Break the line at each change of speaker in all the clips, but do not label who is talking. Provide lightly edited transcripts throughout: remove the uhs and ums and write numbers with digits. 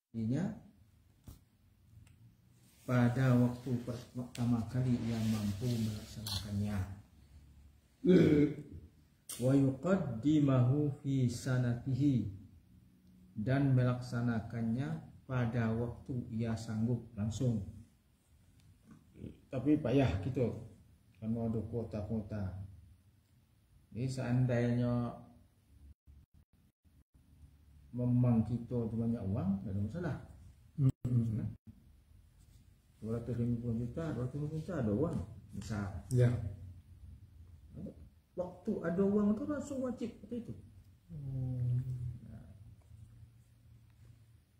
Artinya pada waktu pertama kali ia mampu melaksanakannya. Wa yuqaddimahu fi sanatihi, dan melaksanakannya pada waktu ia sanggup langsung. Tapi payah gitu, karena ada kuota-kuota. Jadi seandainya memang kita banyak uang, tidak ada masalah. 250 juta, 250 juta ada uang, misal.
Ya.
Waktu ada uang itu langsung wajib seperti itu.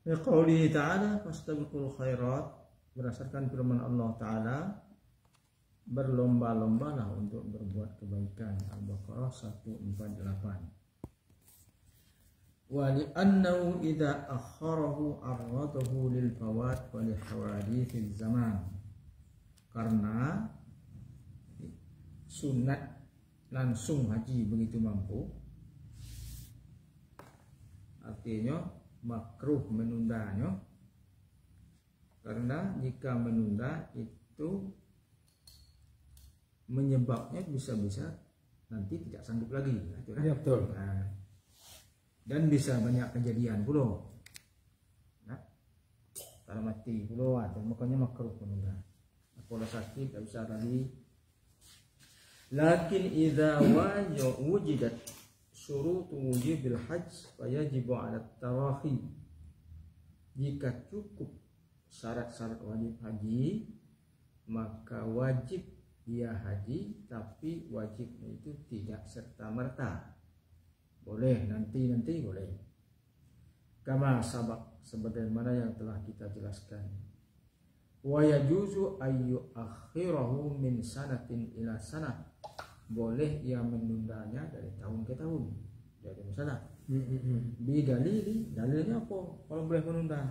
Ya qauli ta'ala fastabiqul khairat, berdasarkan firman Allah Ta'ala, berlomba-lombalah untuk berbuat kebaikan. Al-Baqarah 148. Wa li'annahu idza akharahu arradahu lil fawat wa li hawadithiz zaman, karena sunat langsung haji begitu mampu, artinya makruh menundanya, karena jika menunda itu menyebabnya bisa-bisa nanti tidak sanggup lagi.
Ya, betul.
Nah, dan bisa banyak kejadian pula. Nah, kalau mati pula, makanya makruh menunda. Kalau sakit tak bisa lagi. Lakin idza wujidat syurut wujubil hajj fayajibu 'ala tarahi. Jika cukup syarat-syarat wajib haji, maka wajib ia haji, tapi wajibnya itu tidak serta-merta. Boleh nanti boleh. Kama sabak, sebagaimana yang telah kita jelaskan. Wa yajuzu ayyu akhirahu min sanatin ila sanah. Boleh ia menundanya dari tahun ke tahun. Jadi masalah. Dalilnya apa kalau boleh menunda?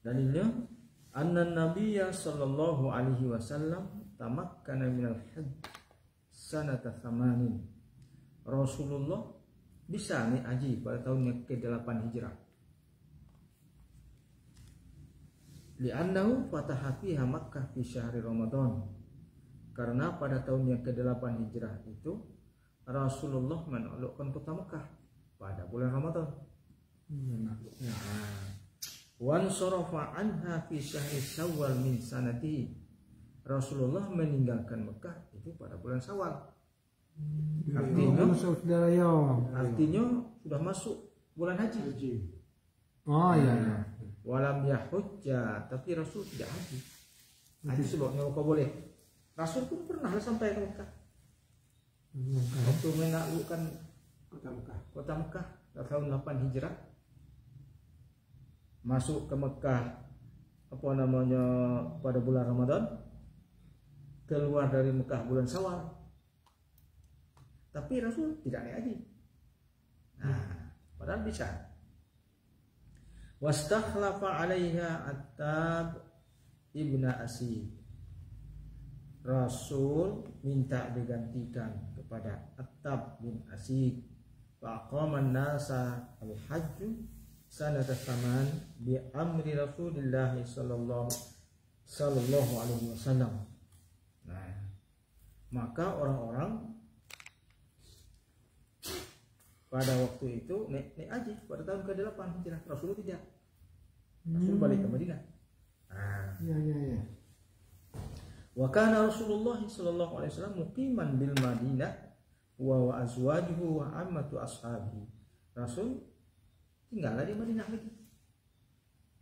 Dalilnya anna nabiyya sallallahu alaihi wasallam tamakkana minal hajj sanata thamanin. Rasulullah bisa nih haji pada tahun yang ke-8 Hijrah. Li'annahu fataha fiha Makkah fi syahri Ramadan. Karena pada tahun yang ke-8 Hijrah itu Rasulullah menaklukkan kota Makkah pada bulan Ramadan. Wan sarafa anha fi syahri Syawal min sanati. Rasulullah meninggalkan Makkah itu pada bulan Syawal. Artinya sudah masuk bulan haji.
Oh iya.
Walam yahujja, tapi Rasul tidak haji. Haji sebabnya kau boleh. Rasul pun pernah sampai ke Mekah. Waktu menaklukkan kota Mekah tahun 8 Hijrah, masuk ke Mekah pada bulan Ramadan, keluar dari Mekah bulan Syawal. Tapi Rasul tidak naik haji. Nah, padahal bisa. Wastakhlafa 'alaiha Attab ibn Asid. Rasul minta digantikan kepada Attab bin Asid. Faqama an-nasa al-hajj sanata thaman bi amri Rasulillah sallallahu alaihi wasallam. Nah, maka orang-orang pada waktu itu naik haji pada tahun ke-8 Hijrah. Rasul tidak. Rasul balik ke Madinah.
Ya.
Wa kana Rasulullah sallallahu alaihi wasallam muqiman bil Madinah wa azwajuhu wa ammatu ashabi. Rasul tinggal di Madinah lagi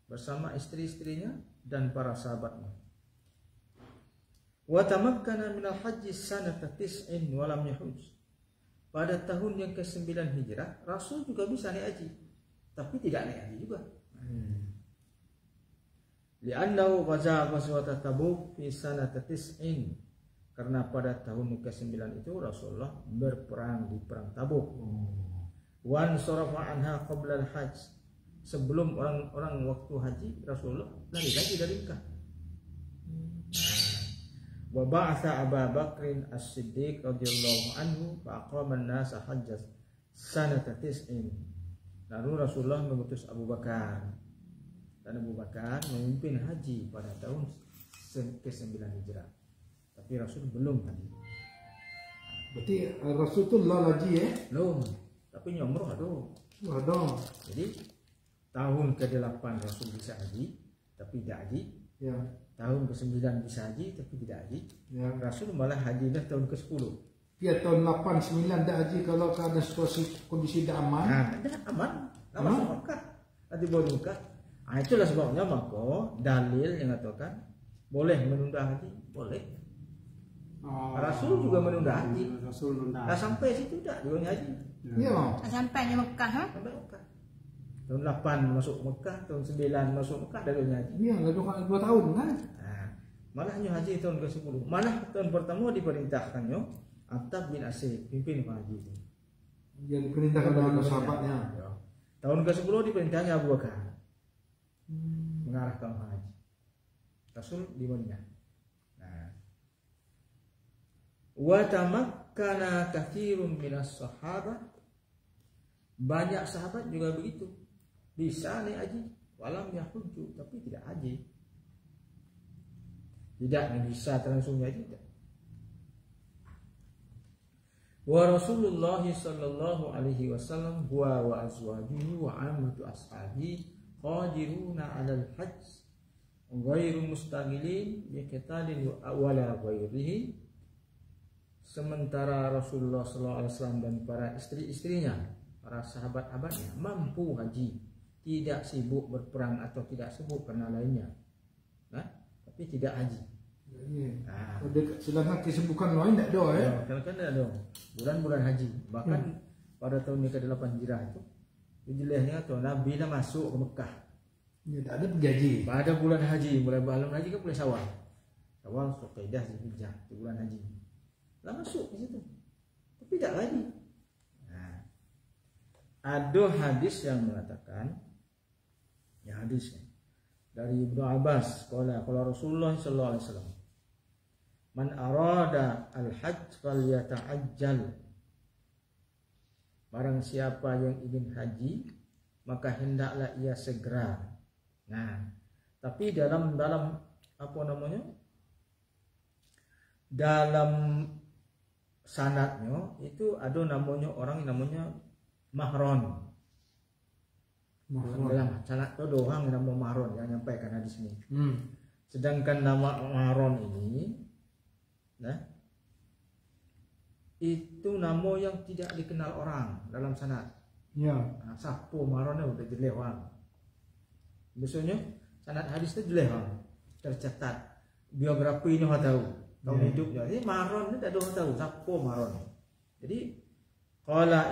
bersama istri-istrinya dan para sahabatnya. Wa tamakkana min al-hajj sanata 9 wa lam yahuj. Pada tahun yang ke-9 Hijrah, Rasul juga bisa naik haji, tapi tidak naik haji juga. Li'annahu ghaza ghazwat Tabuk fi sanati 9. Karena pada tahun ke-9 itu Rasulullah berperang di perang Tabuk. Wan sarafa anha qabla al-hajj. Sebelum orang waktu haji, Rasulullah lari lagi dari Mekah. Wa ba'atha Abu Bakrin As-Siddiq radhiyallahu anhu fa aqama an-nasa hajjat sanata 9. Lalu Rasulullah mengutus Abu Bakar, dan Abu Bakar memimpin haji pada tahun ke-9 Hijrah. Tapi Rasul belum haji.
Berarti Rasul tu lah haji
Belum, tapi nyomroh
ada.
Jadi tahun ke-8 Rasul bisa haji, tapi tidak haji.
Ya.
Tahun ke-9 bisa haji, tapi tidak haji.
Ya.
Rasul malah hajilah tahun ke-10.
Dia tahun 8 9 dah haji kalau ada situasi kondisi dah aman.
Nah, dah aman. Dah masuk Mekah. Nanti baru Mekah. Itulah sebabnya maka dalil yang mengatakan boleh menunda haji, boleh. Rasul juga menunda haji.
Rasul menunda.
Dah sampai situ dah dia haji.
Ya.
Sampai di Mekah, ha?
Sampai Mekah. Tahun 8 masuk Mekah, tahun 9 masuk Mekah dah dia haji.
Ya, dah 2 tahun kan.
Nah, malahnya haji tahun ke-10. Malah tahun pertama diperintahkannya Attab bin Asyid pimpin haji itu.
Yang diperintahkan oleh sahabatnya.
Ya. Tahun ke-10 diperintahnya Abu Bakar. Mengarahkan haji. Rasul di Madinah. Nah. Wa tamakkana katsirun minas sahabah. Banyak sahabat juga begitu. Bisa naik haji, walam yahujju, tapi tidak haji. Tidak bisa langsung haji. Wa Rasulullah sallallahu alaihi wasallam huwa wa azwajuhu wa ammatu ashabi qadiruna 'alal hajj ghairu mustaghilin bi qitalin wala ghairihi. Sementara Rasulullah sallallahu alaihi wasallam dan para istri-istrinya, para sahabat-sahabatnya mampu haji, tidak sibuk berperang atau tidak sibuk karena lainnya. Nah, tapi tidak haji.
Nah. Sedangkan kesibukan lain tak ada ya.
Kan ada bulan-bulan haji. Bahkan pada tahun ke-8 Hijrah itu jelasnya tuh Nabi dah masuk ke Mekah.
Ya, tak ada pergi haji.
Pada bulan haji, mulai bulan haji kan mulai Syawal. Syawal, Zulqa'dah, Zulhijjah, itu bulan haji. Lah masuk di situ. Tapi tidak haji. Nah, ada hadis yang mengatakan, ya hadisnya dari Ibnu Abbas, kalau Rasulullah sallallahu alaihi wasallam, man arada al-hajj falyata'ajjal. Barang siapa yang ingin haji, maka hendaklah ia segera. Nah, tapi dalam apa namanya? Dalam sanadnya itu ada namanya orang yang namanya Mahron. Dalam sanad itu ada orang yang namanya Mahron yang menyampaikan hadis ini. Sedangkan nama Mahron ini, nah, itu nama yang tidak dikenal orang dalam sanad.
Ya.
Nah, sapo Mahronnya udah jelek orang. Biasanya sanad hadis itu jelek orang. Tercatat biografi ini nggak tahu, tahun hidupnya. Jadi Mahron itu ada orang tahu sapo Mahron. Jadi qala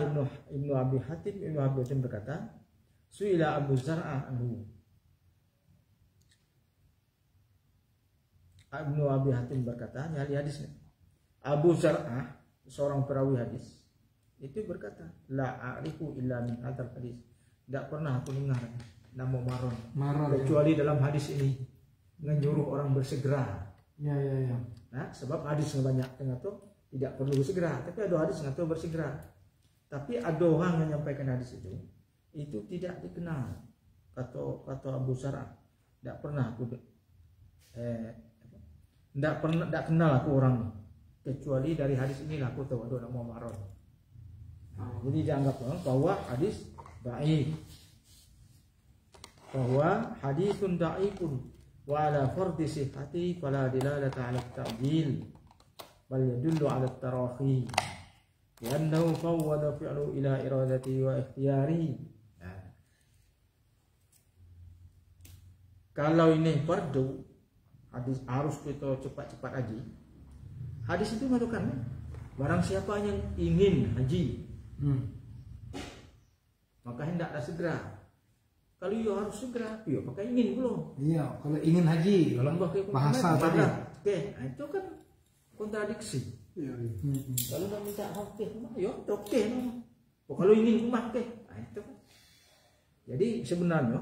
Ibnu Abi Hatim berkata, suila Abu Zar'ah anhu. Ibnu Abi Hatim berkata, nyali hadisnya. Abu Zar'ah, seorang perawi hadis, itu berkata, la a'rifu illa min hadzal hadis. Tidak pernah aku dengar nama Mahron kecuali dalam hadis ini menyuruh orang bersegera.
Ya.
Nah, sebab hadis yang banyak itu tidak perlu bersegera, tapi ada hadis yang itu bersegera. Tapi ada orang yang menyampaikan hadis itu tidak dikenal. Kata Abu Zar'ah, tidak pernah aku tidak kenal aku orang, kecuali dari hadis inilah aku tahu ada nama Mahron. Jadi dianggap bahwa hadis dhaif, bahwa hadisun dhaifun wa ala fardi sihhati fala dilalata ala ta'jil bal yadullu ala tarahi li'annahu fawwada fi'lu ila iradati wa ikhtiyari. Kalau ini fardu, hadis harus kita cepat-cepat haji. Hadis itu mengatakan barang siapa yang ingin haji, maka hendaklah segera. Kalau ia harus segera, ia pakai ingin belum?
Iya, kalau ingin haji,
Kalau
bahasa tadi.
Oke, itu kan kontradiksi. Kalau nak minta oke, ya oke. Kalau ingin rumah oke, itu kan. Jadi sebenarnya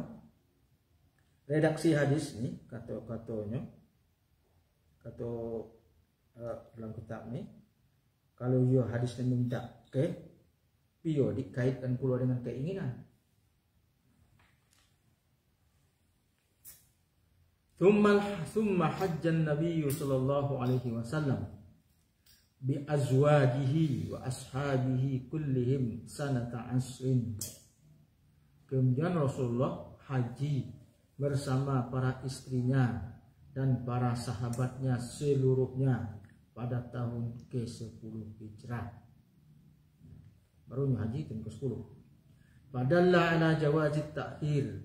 redaksi hadis ini kata-katanya dalam kitab ini, kalau yo hadisnya minta ke pio dikaitkan pula dengan keinginan. Thumma hajjan Nabi sallallahu alaihi wasallam bi azwajihi wa ashabihi kullihim sanata asrin. Kemudian Rasulullah haji bersama para istrinya dan para sahabatnya seluruhnya pada tahun ke-10 Hijrah. Baru haji tahun ke-10. Padalla ala jawazit ta'khir.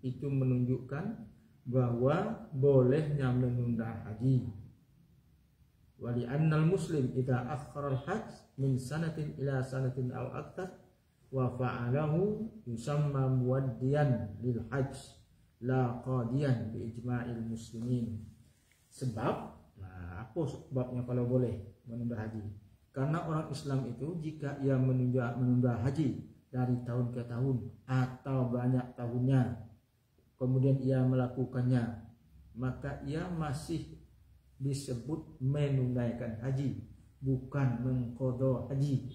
Itu menunjukkan bahwa bolehnya menunda haji. Wali annal muslim idza akhara al-hajj min sanatin ila sanatin aw akthar wa fa'alahu yusamma muwaddiyan lil hajj la qadiyan bi ijma'il muslimin. Sebab, apa sebabnya kalau boleh menunda haji? Karena orang Islam itu jika ia menunda haji dari tahun ke tahun atau banyak tahunnya, kemudian ia melakukannya, maka ia masih disebut menunaikan haji, bukan mengqadha haji.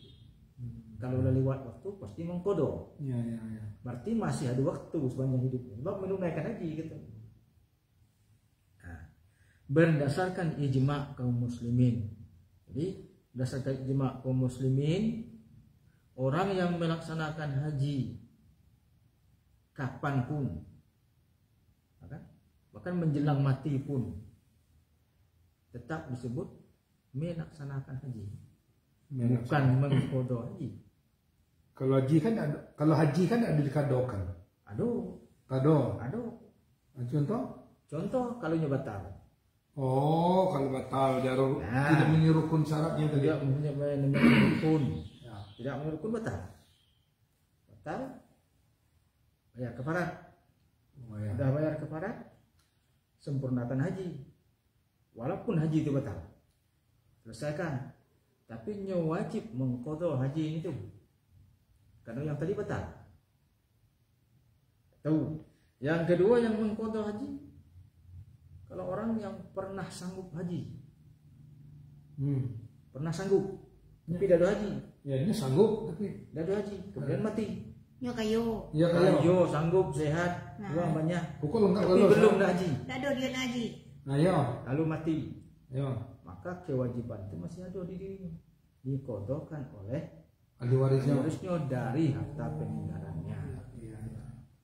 Kalau udah lewat waktu pasti mengqadha.
Ya.
Berarti masih ada waktu sepanjang hidupnya sebab menunaikan haji gitu. Nah, berdasarkan ijma' kaum muslimin. Jadi berdasarkan ijma' kaum muslimin, orang yang melaksanakan haji kapanpun, bahkan menjelang mati pun, tetap disebut melaksanakan haji, bukan mengqadha haji.
Kalau haji kan ada dikadokan.
Aduh. Contoh kalau batal.
Oh, kalau batal tidak memenuhi rukun syaratnya tadi.
Tidak memenuhi rukun. Tidak memenuhi rukun batal. Bayar kafarat. Sudah bayar kafarat, sempurnakan haji. Walaupun haji itu batal, selesaikan. Tapi wajib mengqadha haji itu. Karena yang tadi batal. Yang kedua yang mengqadha haji, kalau orang yang pernah sanggup haji, pernah sanggup, tapi tidak ada haji.
Ya, ini sanggup tapi
tidak ada haji, kemudian mati.
Yo kayo
Sanggup, sehat, uang banyak,
tapi
belum haji.
Tak ada dia haji.
Lalu mati. Maka kewajiban itu masih ada di dirinya, diqadhakan oleh
ahli warisnya
dari harta peninggalannya.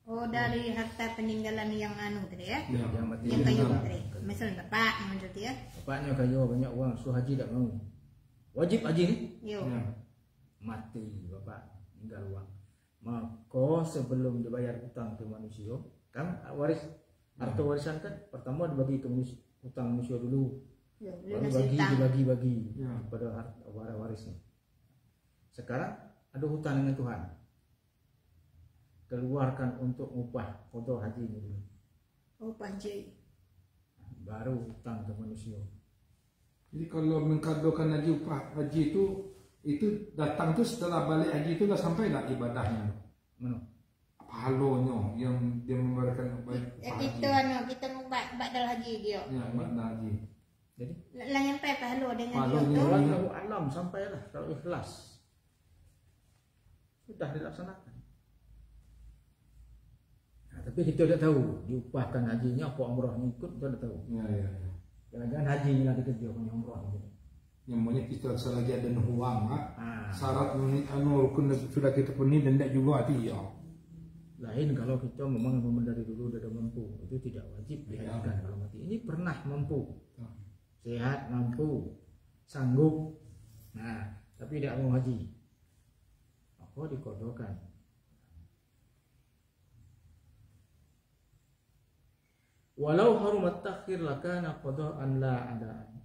Oh, dari harta peninggalan yang tadi ya?
Yang mati.
Yang kayu tadi. Misalnya bapak yang tadi ya?
Bapaknya kayu banyak uang, suruh haji tak mau. Wajib haji nih?
Yo.
Mati bapak, tinggal uang. Maka sebelum dibayar hutang ke manusia, kan harta warisan kan pertama dibagi ke hutang manusia dulu. Baru dibagi pada warisnya. Sekarang ada hutang dengan Tuhan. Keluarkan untuk upah qadha haji ini dulu.
Oh, panji.
Baru hutang ke manusia.
Jadi kalau mengqadhakan haji upah haji itu datang tuh setelah balik haji itu dah sampai tak ibadahnya?
Mana?
Pahalanya yang dia memberikan upah
Itu kita badal haji dia.
Ya, badal haji.
Jadi
lah nyampe pahala dengan dia
Pahalanya.
tu.
Wallahu alam, sampailah kalau ikhlas. Sudah dilaksanakan. Nah, tapi kita tidak tahu diupahkan hajinya apa umrahnya ikut, kita tidak tahu.
Ya.
Jangan-jangan hajinya lah dikerja punya umrah.
Yang maunya kita selagi ada uang, syarat rukun sudah kita penuhi dan tidak juga hati ya.
Lain kalau kita memang dari dulu sudah mampu, itu tidak wajib dihajikan kalau mati. Ini pernah mampu, sehat, mampu, sanggup, tapi tidak mau haji, maka diqadhakan. Walau harumat takhir lakana qada'an la adaan.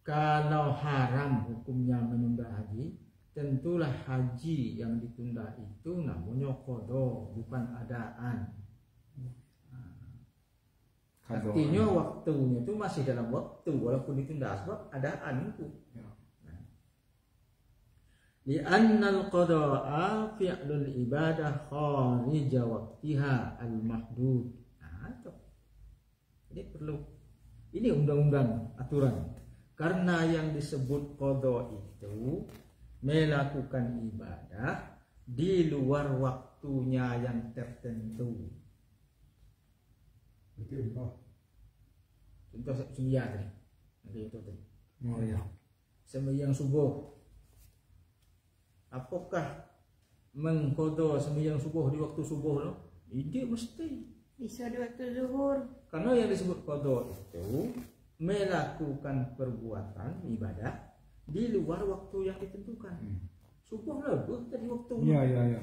Kalau haram hukumnya menunda haji, tentulah haji yang ditunda itu namanya qadha, bukan adaan. Artinya waktunya itu masih dalam waktu walaupun ditunda sebab adaan itu. Li'annal qada'a fi'lul ibadah kharija waqtiha al-mahdud. Jadi perlu, ini undang-undang aturan. Karena yang disebut qadha itu melakukan ibadah di luar waktunya yang tertentu. Contoh sembahyang tadi. Nanti itu tadi.
Oh ya.
Sembahyang subuh. Apakah mengqada sembahyang subuh di waktu subuh lo? Tidak mesti.
Bisa di waktu zuhur.
Karena yang disebut qada itu melakukan perbuatan ibadah di luar waktu yang ditentukan. Subuh lah tadi waktu.
Ya ya ya.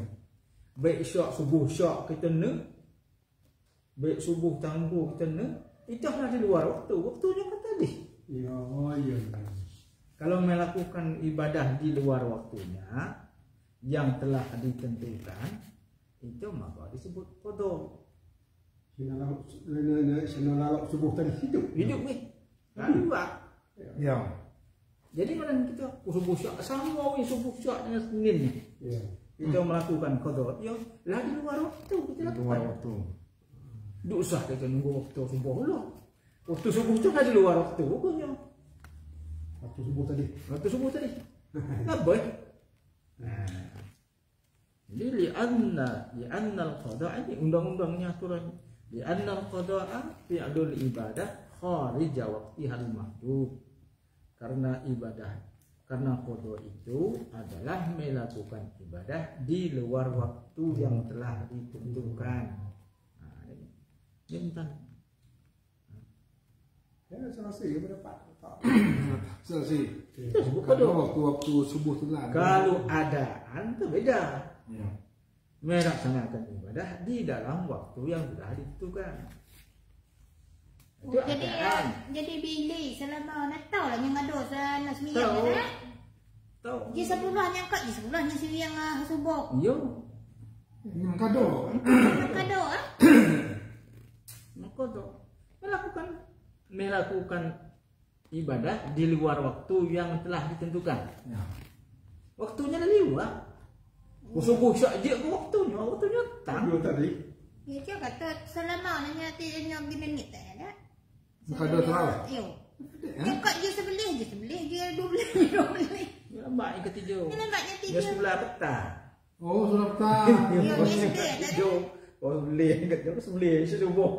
Baik syak subuh syak kita ne. Baik subuh tangguh kita ne. Itu adalah di luar waktu. Waktunya kan tadi.
Ya, oh iya.
Kalau melakukan ibadah di luar waktunya yang telah ditentukan, itu maka disebut qada.
Sinalak subuh tadi hidup.
Hidup nih. Luar.
Ya.
Jadi mana kita subuh syak sama we subuh syak dengan Senin nih.
Ya.
Kita melakukan qada. Ya, lah di luar waktu kita
Di luar
lakukan.
waktu.
Tidak usah kita nunggu waktu subuh lah. Waktu subuh itu kan di luar waktu pokoknya.
Waktu subuh tadi.
Waktu subuh tadi. Apa? Jadi li'anna al-qada'a ini undang-undangnya aturan. Li'anna al-qada'a fi'lul ibadah kharija waqtihal mahdud. Karena qada itu adalah melakukan ibadah di luar waktu yang telah ditentukan. Nah, ini bentar.
Ya, selesai berapa?
Selesai.
Itu sebut
Karena
qada.
waktu subuh itu lah.
Kalau adaan itu beda.
Ya.
Melaksanakan ibadah di dalam waktu yang sudah ditentukan. Itu
Jadi
adaan.
jadi bilik selama nak tahu lah yang ada sana sembilan
Tahu.
kan.
Tahu.
Di sebelah nyangkat di sebelahnya sembilan subuh.
Yo,
Ini kado.
Nak ada ah.
maka tu melakukan ibadah di luar waktu yang telah ditentukan.
Ya.
Waktunya dah lewat. Subuh saja ke waktunya tang.
Subuh tadi.
Ya dia kata selama nanya tiada gini ni tak ada.
Kado terawih.
Yo.
Ya.
Nyangkat je sebelah dia 12 12.
Ya, lambat yang ketiga.
Ini nampaknya
Dia
tiga.
sebelah petang.
Oh, sudah petang.
Ya, dia
Oh,
sedih,
yang
tak
ketiga. Oh, boleh kat sebelah subuh.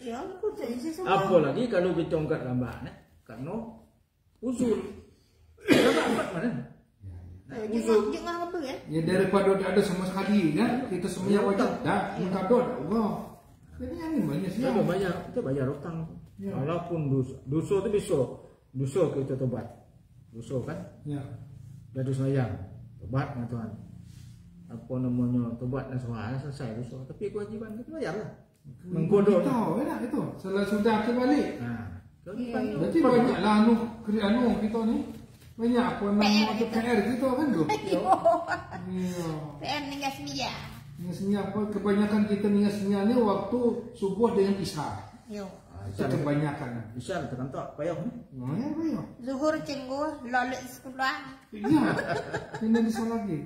Ya, aku tak sesuatu.
Apalagi kalau kita angkat lambat karena usul. Lambat mana?
Jangan apa ya?
Ya daripada tidak ada sama sekali kan, kita semuanya wajib. Dah, kado dah. Wah. Jadi yang ini banyak sih.
Kita bayar hutang.
Ya.
Walaupun dosa itu bisa. Dosa kita tobat. Dosa kan?
Ya.
Gaduh sayang. Tobat dengan Tuhan. Apa namanya? Tobat dan suara selesai dosa. Tapi kewajiban kita bayarlah. Mengkodok.
Tahu ya itu. Setelah sudah kembali.
Nah, kewajiban tu.
Berarti banyaklah anu kita ni. Banyak apa memang ada PR kita kan tu. Ya.
PM tinggal sembilan.
Ni senyap apa kebanyakan kita ni senyap ni waktu subuh dengan isya.
Yo.
Itu kebanyakan.
Bisa tekan tak payah ni.
Oh ya, ya.
Zuhur cengguh, lalu sekolah.
Iya. Ini bisa lagi.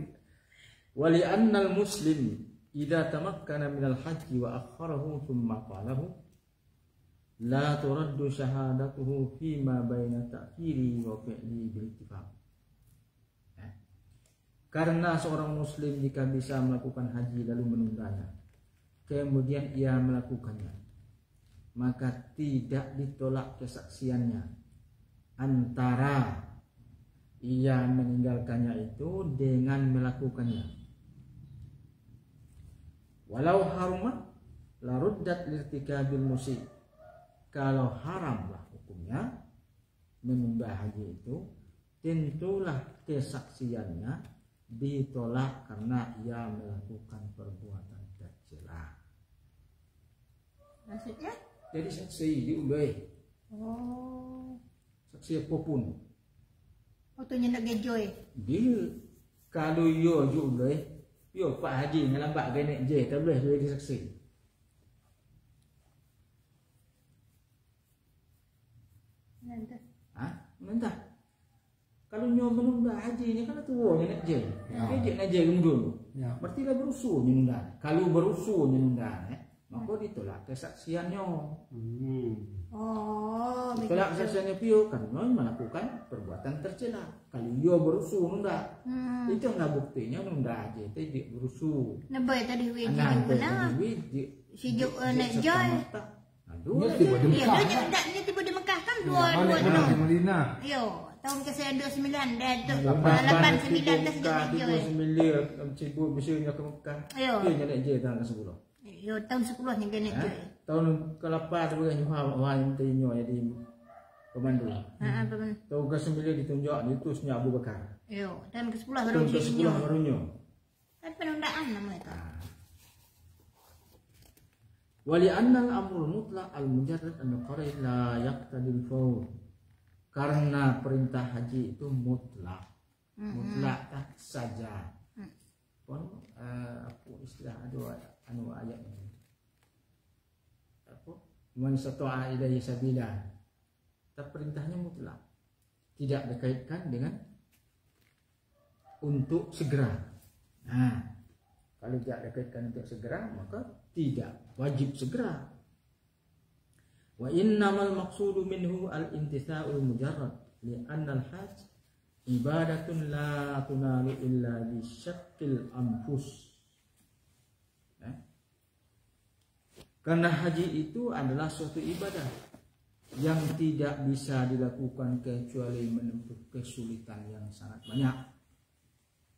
Wali annal muslim idza tamakkana minal haji wa akharahu thumma qalahu la turaddu syahadatuhu fima baina ta'khiri wa fi'li bil ittifaq. Karena seorang muslim jika bisa melakukan haji lalu menundanya, kemudian ia melakukannya, maka tidak ditolak kesaksiannya antara ia meninggalkannya itu dengan melakukannya. Walau harumat laruddat lirtikabil musyi. Kalau haramlah hukumnya menunda haji itu, tentulah kesaksiannya ditolak karena ia melakukan perbuatan tercela.
Maksudnya?
Jadi saksi diulai,
Oh.
saksi apapun.
Waktunya nak gejoy.
Dia kalau yo diulai, yo Pak Haji ngelambat genek je, tak boleh jadi saksi.
Nanti.
Mentah. Kalau nyo menunda haji ni kan tua nak je.
Ya.
Dia nak je kemudian.
Ya.
Berarti lah berusul menunda. Kalau berusul menunda maka ditolak kesaksiannya.
Oh,
Ditolak kesaksiannya pio karena melakukan perbuatan tercela. Kalau yo berusul menunda, itu enggak buktinya menunda haji itu dia berusul.
Nabai tadi we
Anak
jadi mana?
di
Sijuk nak joy.
Dia tiba di
Iya,
Mekah.
dia tiba di Mekah kan
Ya,
dua
balik di
tahun.
Madinah.
Yo, tahun ke-29 dah tu. 89
Lapan
dah
Mekah,
sejak
tiba sembilan, cibu misalnya ke Mekah.
Ayo.
Dia nak je tahun ke-10.
Yo, tahun 10 ni kena tu.
Tahun ke-8 tu kan Yuhan tinyo jadi pemandu.
Ha, apa pun.
Tahun ke-9 ditunjuk diutusnya Abu Bakar.
Yo, tahun ke-10 baru
Tahun ke-10
jinyo.
barunya.
Kan penundaan nama itu.
Wali annal amrul mutlaq al mujarrad an qari la yaqtadi al fawr. Karena perintah haji itu mutlak. Mutlak saja. Pun apa istilah anu ayat ini. Apa? Man sata'a ilaihi sabila. Tapi perintahnya mutlak. Tidak dikaitkan dengan untuk segera. Nah, kalau tidak dikaitkan untuk segera, maka tidak wajib segera. Wa innamal maqsudu minhu al-intitha'ul mujarrad li'anna al-hajj ibadatun la tunalu illa bi syaqqil anfus. Karena haji itu adalah suatu ibadah yang tidak bisa dilakukan kecuali menempuh kesulitan yang sangat banyak.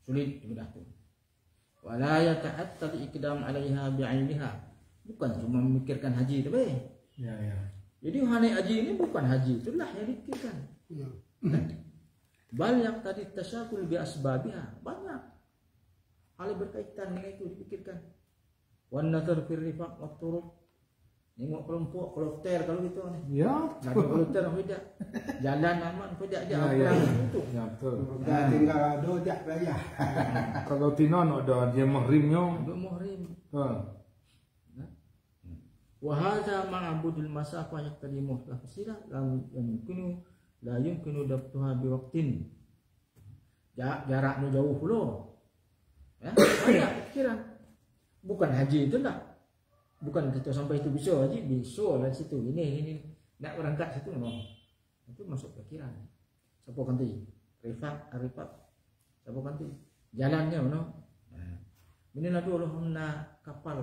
Sulit ibadah itu. Wala yata'attal iqdam 'alaiha bi'ainiha. Bukan cuma memikirkan haji tapi.
Ya.
Jadi haji ini bukan haji, itulah yang dipikirkan.
Ya.
Bal yang tadi tasyakul bi asbabiha, banyak hal berkaitan dengan itu dipikirkan. Wan nazar fil rifaq wat turuq. Nengok kelompok, kloter kalau gitu nih.
Ya.
Ada kloter beda. Jalan aman beda aja
Ya.
itu.
Ya betul.
Dah tinggal dojak raya.
Kalau Tinon ada dia mahrimnya.
Untuk muhrim.
Ha.
Wa hadza ma'budul masafah yaqtadi muhtafsila la yumkinu dabtuha bi waqtin. Jaraknya jauh pula. Ya, banyak pikiran. Bukan haji itulah. Bukan kita sampai itu bisa haji, bisa lah situ. Ini nak berangkat situ no. Itu masuk pikiran. Siapa ganti? Arifat. Siapa ganti? Jalannya no. Nah, ini lah dulu nak kapal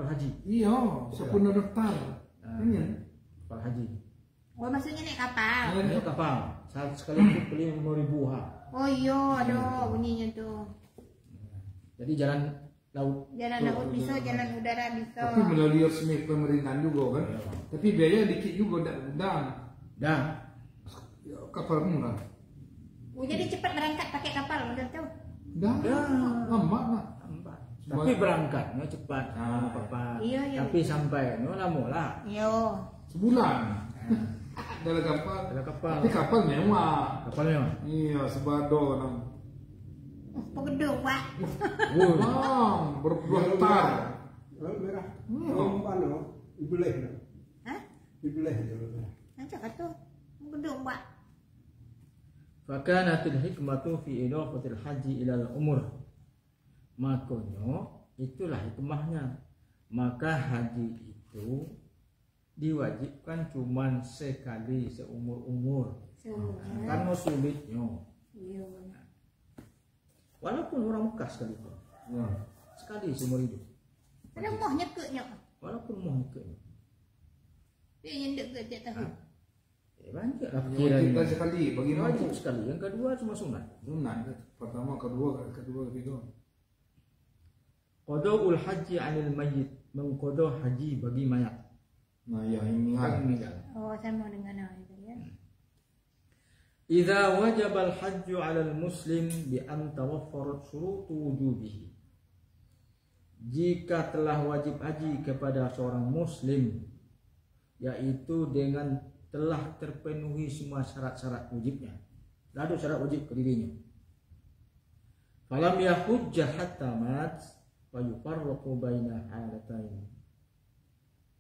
haji.
Iya, sepuluh daftar. Ini.
Kapal haji.
Oh, maksudnya naik kapal.
Ini kapal. Sekali itu beli 5.000 ha.
Oh iya, ada bunyinya tuh.
Jadi jalan laut.
Jalan laut bisa, jalan udara bisa.
Tapi melalui resmi pemerintahan juga kan. Tapi biaya dikit juga dah.
Dah.
Ya, kapal murah.
Oh, jadi cepat berangkat pakai kapal, udah tahu.
Dah. Lambat lah.
Lambat. Tapi berangkatnya cepat. Apa-apa.
Iya.
Tapi sampai lama lah.
Yo.
Sebulan. Dalam kapal.
Dalam kapal.
Tapi kapal mewah.
Kapalnya.
Iya, sebado.
Pegeduk, Pak.
Berpuluh hektar.
Merah.
Oh.
Mana? Dibeleh.
Hah?
Dibeleh dulu.
Nanti kata pegeduk, Pak.
Fakanatil hikmatu fi idafatil haji ilal umur. Makanya itulah hikmahnya. Maka haji itu diwajibkan cuma sekali seumur-umur. Karena sulitnya.
Iya.
Walaupun orang Mekah sekalipun.
Ya.
Sekali seumur hidup.
Ada moh nyekeknya.
Walaupun mau ke.
Dia nyendek ke tiap tahun.
Banyak lah
Kita
pikiran.
sekali bagi
Wajib
mampu.
sekali. Yang kedua cuma sunat.
Sunat. Pertama, kedua, ketiga.
Qadaul haji 'anil mayyit, mengqada haji bagi mayat.
Nah, ya ini
Orang
hal.
meninggal.
Oh, sama dengan itu ya.
Idza wajaba al-hajju 'ala al-muslim bi an tawaffarat syurutu wujubihi. Jika telah wajib haji kepada seorang muslim, yaitu dengan telah terpenuhi semua syarat-syarat wajibnya. Lalu syarat wajib ke dirinya. Falam yahujja hatta mat wa yufarraqu baina halatain.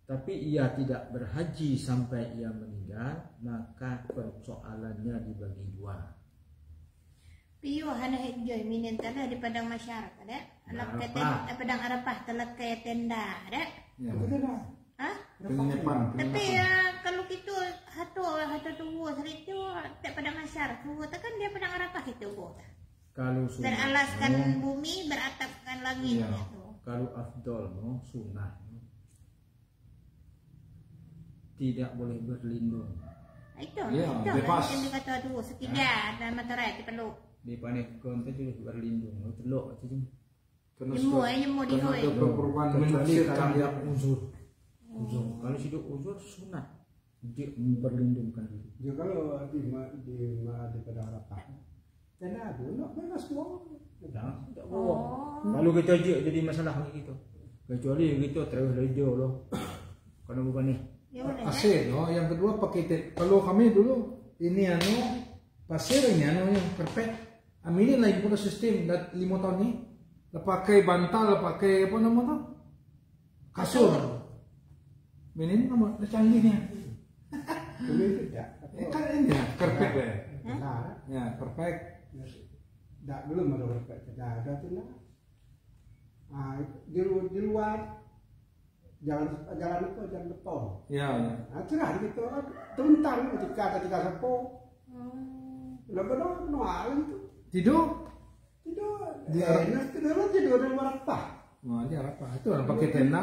Tapi ia tidak berhaji sampai ia meninggal, maka persoalannya dibagi dua.
Piyo hana hijau minin tanah di padang masyarakat ada. Anak
Arafah.
keten padang Arafah telah ke tenda ada.
Ya.
Hah?
Penginapan.
Tapi kalau gitu hatu tunggu hari itu tak padang masyarakat tunggu kan dia padang Arafah itu buat.
Kalau sunnah,
Beralaskan bumi, beratapkan langit
Iya.
gitu.
kalau afdol no sunnah. tidak boleh berlindung.
Itu,
Ya,
itu
bebas.
macam dia kata tu, sekidar dalam materai di peluk.
Di panekon tu juga berlindung. Telok tu je.
Kena
Nyemur di
kena
hoi.
ada perubahan
Kecuali
menafsirkan
kalau
dia.
dia uzur. Uzur. Kalau hidup uzur sunat dia berlindungkan diri.
Dia kalau di pada Arafah. Dan ada nak bebas semua.
Jangan tak bawa. Kalau kita jadi masalah gitu. Kecuali kita terus lejo loh. Kalau bukan ni.
Ya boleh.
Pasir, no. Yang kedua pakai kalau kami dulu ini pasir ini yang perfect. Ini lagi punya sistem 5 tahun ni. Pakai bantal, pakai apa nama tu? Kasur. Ini nama canggihnya.
Ini tidak.
Kan ini ya, perfect ya.
Nah,
Ya, perfect.
tak belum ada berkat. Tidak ada tu lah. Di luar jalan beton.
Ya, ya.
Cerah gitu, tentang ketika sapo. Lepas no alim tu.
Tidur?
Tidur di Arafah.
Wah, dia apa? Itu orang pakai tenda.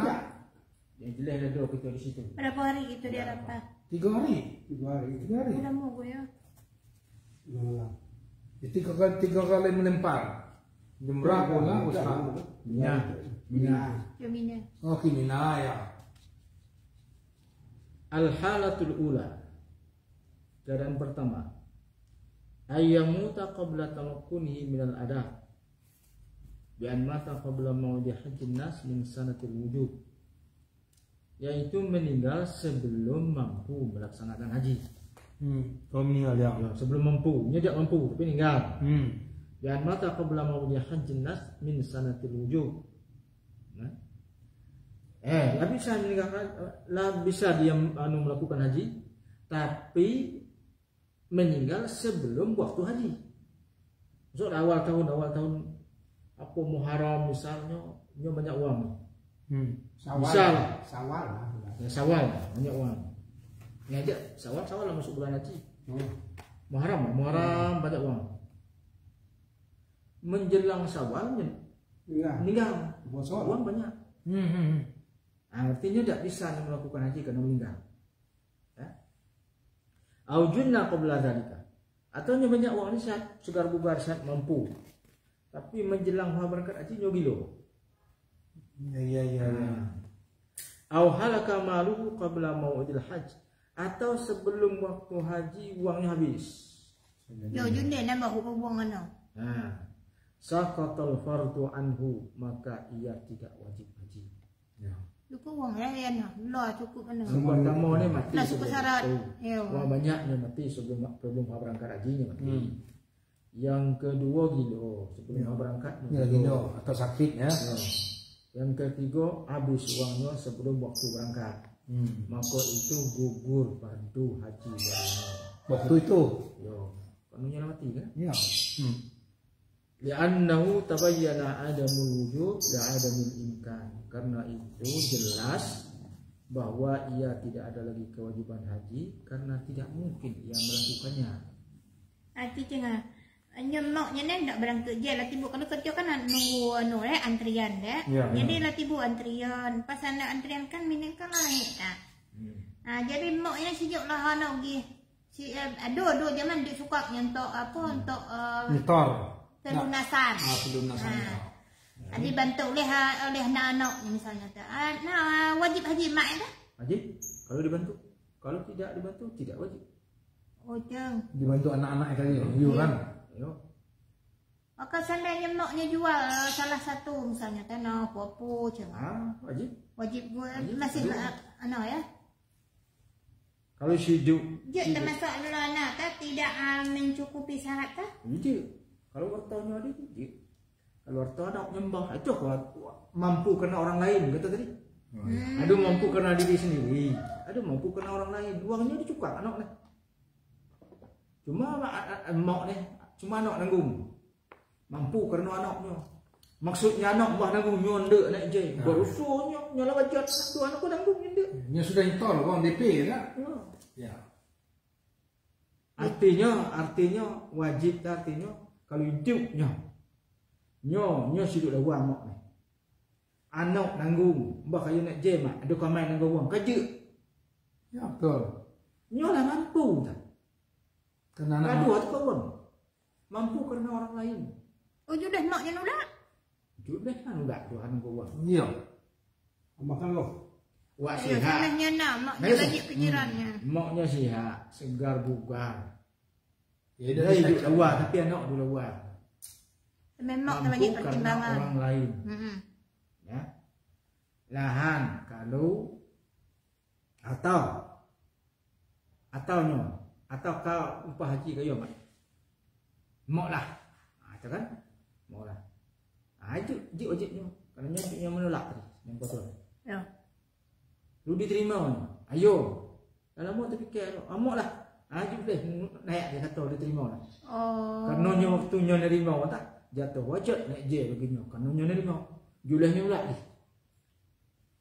Yang jelas ada kita di situ.
Berapa hari gitu dia dapat?
3 hari.
3 hari.
3 hari.
Udah mau gue ya.
Malam.
Jadi 3 kali melempar. Jumrah pula usaha.
Mina.
Jaminya.
Oh, Mina ya.
Al-halatul ula. Keadaan pertama. Ayyamuta qabla tamakkunihi minal ada. Bi'an mata qabla maudi hajjin nas min sanatil wujub. Yaitu meninggal sebelum mampu melaksanakan haji.
Kau meninggal ya.
Ya, sebelum mampu, dia tidak mampu tapi meninggal. Bi'an mata qabla maudi hajjin nas min sanatil wujub. Lah bisa meninggalkan, lah bisa dia melakukan haji, tapi meninggal sebelum waktu haji. Maksud awal tahun apa Muharram misalnya, nyo banyak uang. Misal
Sawal lah.
ya, Syawal banyak uang. Ngajak Syawal lah masuk bulan haji. Muharram banyak uang. Menjelang Syawal meninggal,
Bosor.
uang banyak. Artinya tidak bisa melakukan haji karena meninggal. Aujunna qabla dzalika. Atau banyak uang ni saat segar bubar saat mampu. Tapi menjelang berangkat haji nyogilo.
Ya.
Au halaka maluhu qabla mau'idil hajj. Atau sebelum waktu haji uangnya habis.
Yo junde nama hubung ano.
Saqatal fardu anhu, maka ia tidak wajib haji. Ya.
Cukup uang ya no. Lah cukup ano.
Sebab kamu ni mati.
Lah cukup syarat. Ya.
Uang banyaknya mati sebelum berangkat hajinya mati. Yang kedua gilo sebelum berangkat.
Ya gilo atau sakit ya.
Yang ketiga habis uangnya sebelum waktu berangkat. Maka itu gugur fardu haji barunya.
Waktu itu.
Yo, kanunya mati kan?
Ya.
Li'annahu tabayyana adamul wujub la adamul imkan. Karena itu jelas bahwa ia tidak ada lagi kewajiban haji karena tidak mungkin ia melakukannya.
Arti tengah nyemoknya ni tak berangkat je lah tibu. Kalau kerja kan nunggu antrian deh.
Ya,
jadi lah tibu antrian. Pas anda antrian kan minum kan lah naik tak. Jadi moknya sejuk lah anak pergi. Aduh zaman dia suka untuk apa untuk
Nyetor.
pelunasan.
Pelunasan.
Dibantu oleh anak-anak misalnya tak. Wajib haji mak dah.
Wajib kalau dibantu. Kalau tidak dibantu tidak wajib.
Oh jeng.
Dibantu anak-anak kali iuran.
Yo.
Maka seandainya maknya jual salah satu misalnya tanah apa-apa ceng.
Wajib.
Wajib gue masih anak ya.
Kalau hidup
Dia termasuk adalah anak tak tidak mencukupi syarat tak?
Wajib. Kalau hartanya ada wajib. Kalau harta anak nyembah itu mampu kena orang lain kata tadi. Ada mampu kena diri sendiri, ada mampu kena orang lain. Uangnya dicukup anak ni. Cuma mak ni cuma anak nanggung. Mampu kerana anaknya. Maksudnya anak bah nanggung nyonde nak je. Berusuhnya nyala wajat tu anak ko nanggung nyonde.
Nya sudah nyetor kau DP tak? Ya.
Artinya wajib artinya kalau hidupnya nyo siduk dah wang mak ni. Anak nanggung, bah kayu nak je mak, ada kamai nanggung wang kerja.
Ya betul.
Nyo lah mampu tak.
Karena anak
Kedua tu kawan. Mampu karena orang lain.
Oh judah mak je nolak.
Judah kan enggak Tuhan gua.
iya.
Makan lo.
Wak
Ya
sihat.
salahnya nak mak je
Biasa.
bagi pikirannya.
Moknya sihat, segar bugar.
Ya
Dia hidup luar tapi anak dulu luar.
Memang tak
Mampu
bagi
karena
pertimbangan.
orang lain.
Hmm.
Ya. Lahan kalau atau kau upah haji kau mak. Mok lah. Itu kan? Mok lah. Itu wajibnya. Karena yang menolak tadi, yang betul.
Ya.
Lu diterima ni. Ayo. Kalau mau terfikir, amok lah. Ajib deh naik dia kata diterima lah.
Oh.
Karena nyo waktu nyo nerima tak jatuh wajib naik je begini. Karena nyo nerima. Julahnya pula ni.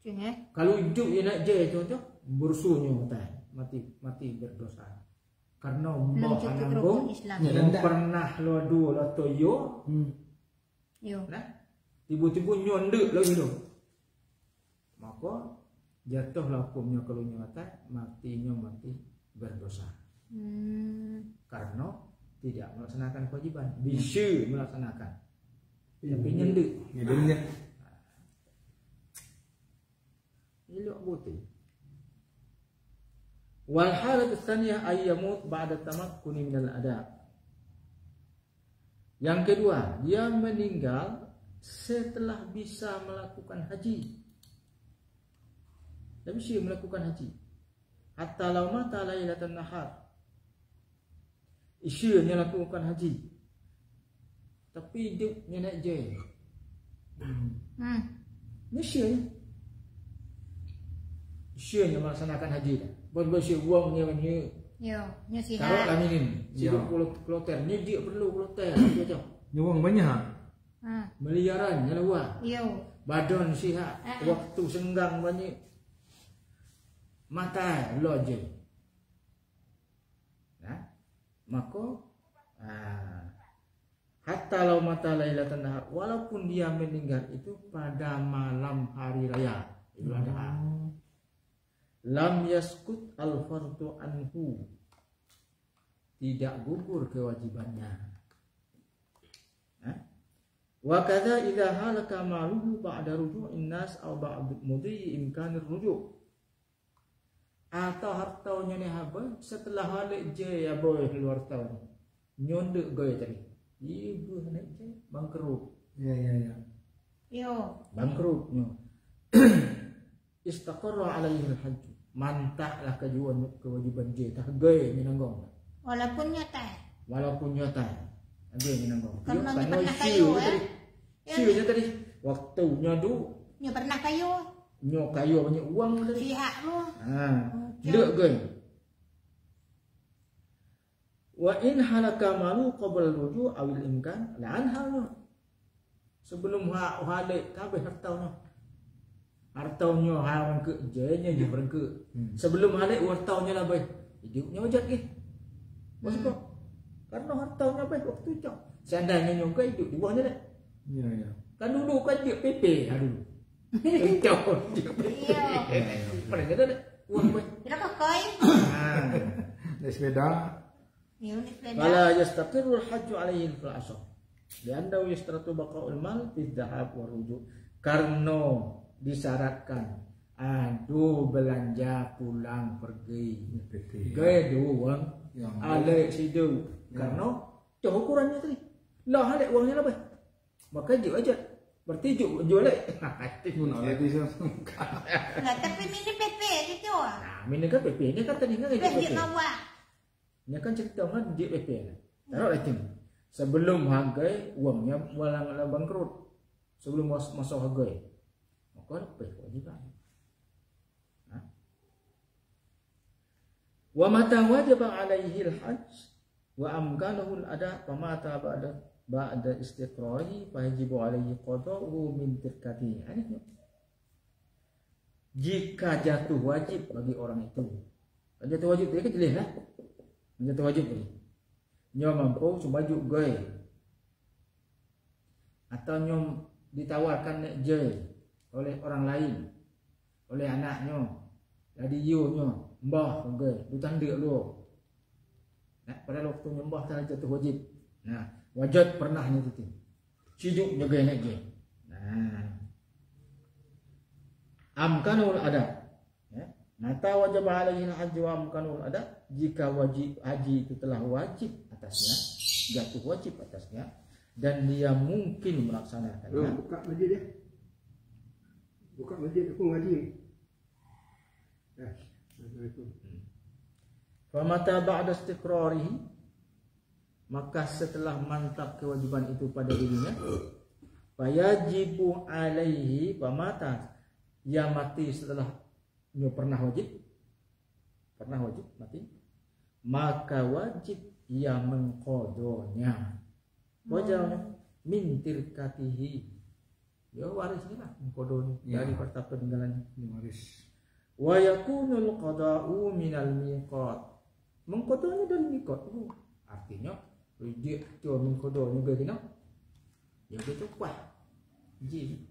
Cing
Kalau hidup dia naik je tu bersunya mati berdosa. Karena
belum
mau
cukup
ananggung
rukun Islam.
Ya.
yang pernah lo dua lo toyo,
Yo.
nah tiba-tiba nyondek lagi tu. Maka jatuhlah hukumnya kalau nyata mati berdosa. Karena tidak melaksanakan kewajiban. Bisa melaksanakan, tapi nyendek.
Ya dia.
Elok betul. Wal halat tsaniyah ay yamut ba'da tamakkuni minal adab. Yang kedua, dia meninggal setelah bisa melakukan haji. Dia bisa melakukan haji. Hatta law mata lailatan nahar. Isinya lakukan haji. Tapi hidupnya naik je. Mesti Syekh melaksanakan haji dah. Bersih uangnya banyak.
Yo, nya
Taruh
sihat.
lah ni.
Ya.
Siapa kloter ni dia perlu kloter aja.
Nyuang banyak.
Ha.
Miliaran ya luar.
Yo.
Badan sihat, waktu senggang banyak. Mata lo je. Nah, maka hatta lau mata lailatan nahar, walaupun dia meninggal itu pada malam hari raya Idul Adha. Lam yaskut al-fardu anhu, tidak gugur kewajibannya. Wa kadza idza halaka maluhu ba'da ruju'in nas aw ba'd mudhi imkanir ruju'. Atau hartanya ni habis setelah halik je ya boy keluar tahun. Nyondek goy tadi. Ibu naik je bangkrut.
Ya.
Yo.
Bangkrutnya. Istaqarra alaihi al-hajj. Mantahlah kewajiban je tah goy minanggong.
Walaupun nyata.
Walaupun nyata. Goy minanggong.
Karena dia pernah
siu
kayu
tadi. Siunya tadi. Waktunya du
Nya pernah kayu.
nyo kayu banyak uang tadi.
Sihat lu.
Dek goy. Wa in halaka malu qabla ruju' awil imkan la anha. Sebelum halik kabeh hartanya. Hartanya haran ke jenya je berke. Sebelum halik hartanya lah baik. Hidupnya wajat ke. Maksud karena hartanya baik waktu itu. Seandainya nyoka hidup di bawahnya dah.
Ya.
Kan dulu kan dia PP dulu. Itu dia PP. Pada kata dah uang baik.
Berapa koin?
Naik sepeda.
Ya, unik sepeda.
Fala yastaqirul hajju alaihi fil ashr. Liannahu yastaratu baqa'ul mal fi dhahab wa ruju'. Karena disyaratkan belanja pulang pergi. Gaya uang alik situ. Karena cah ukurannya tadi. Lah alik uangnya lah baik. Maka aja. Berarti jual lek.
Nak lagi saya.
Nah, tapi mini PP gitu.
Nah, mina kan PP ni kan tadi kan
Dah
PP.
dia bawa.
Ni kan cerita kan dia PP. Taruh lagi. Sebelum harga uangnya walang bangkrut. Sebelum masuk harga. Maka apa kewajiban? Wa mata wajaba alaihi al-hajj wa amkanahu al-ada fa mata ba'da istiqrari fa yajibu alaihi qada'uhu min tirkati. Jika jatuh wajib bagi orang itu. Jatuh wajib dia kan jelas lah. Jatuh wajib ni. Nyo mampu cuma baju goy. Atau nyo ditawarkan nak je oleh orang lain, oleh anaknya, Jadi nya mbah okey, du tanda lu. Nah, pada waktu nyembah tanah jatuh wajib. Nah, wajib pernah ni tu. Hidup jaga lagi. Nah. Amkanul ada. Ya. Mata wajib alaihi haji wa amkanul ada jika wajib haji itu telah wajib atasnya, jatuh wajib atasnya dan dia mungkin melaksanakannya.
Buka masjid dia. Buka masjid aku ngaji.
Famata ba'da istiqrarihi, maka setelah mantap kewajiban itu pada dirinya, fayajibu alaihi, famata ia mati setelah ia pernah wajib mati, maka wajib ia mengqadanya. Wajarnya min tirkatihi, dia warisnya lah mengqadanya dari harta peninggalannya, waris. Wa yakunul qada'u minal miqat, mengqadanya dari miqat. Artinya dia cuma mengqadanya gini, yang itu kuat ji.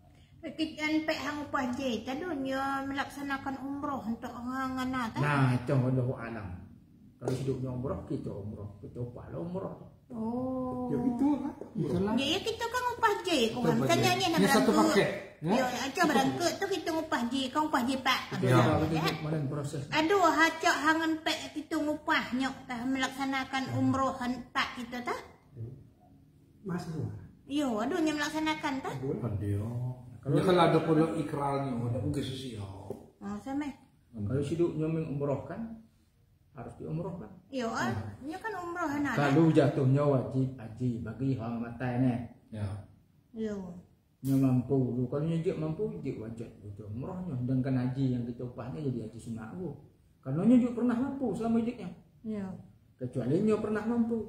Kitan pek hang upah je tadunya melaksanakan umroh untuk orang ngana ta.
Nah, itu wallahu alam. Kalau hidupnya umroh, kita upah lah umroh.
Oh.
Ya gitu lah.
Itulah.
Ya kita kan upah je kau
Upah je.
tanya nak
Ini satu
berangkat.
paket.
Ya, aja berangkat tu kita upah je, kau upah je pak.
Ya, mana proses.
Aduh, hacak hangan pek kita upah nyok tah melaksanakan umroh pak kita tah.
Masuk.
Yo, aduh nya melaksanakan tah.
Dia. Kalau ada pula ikrarnya, ada mungkin sosial.
Oh, sama.
Kalau hidupnya mengumrohkan, harus diumrohkan.
Yo, nya kan umroh anak.
Kalau jatuhnya wajib haji bagi orang mati ni.
Ya.
Yo.
Nya mampu. Kalau nya dia mampu, dia wajib itu umrohnya. Sedangkan haji yang kita upahnya jadi haji sunat tu. Karena nya juga pernah mampu selama hidupnya.
Yo.
Kecuali nya pernah mampu.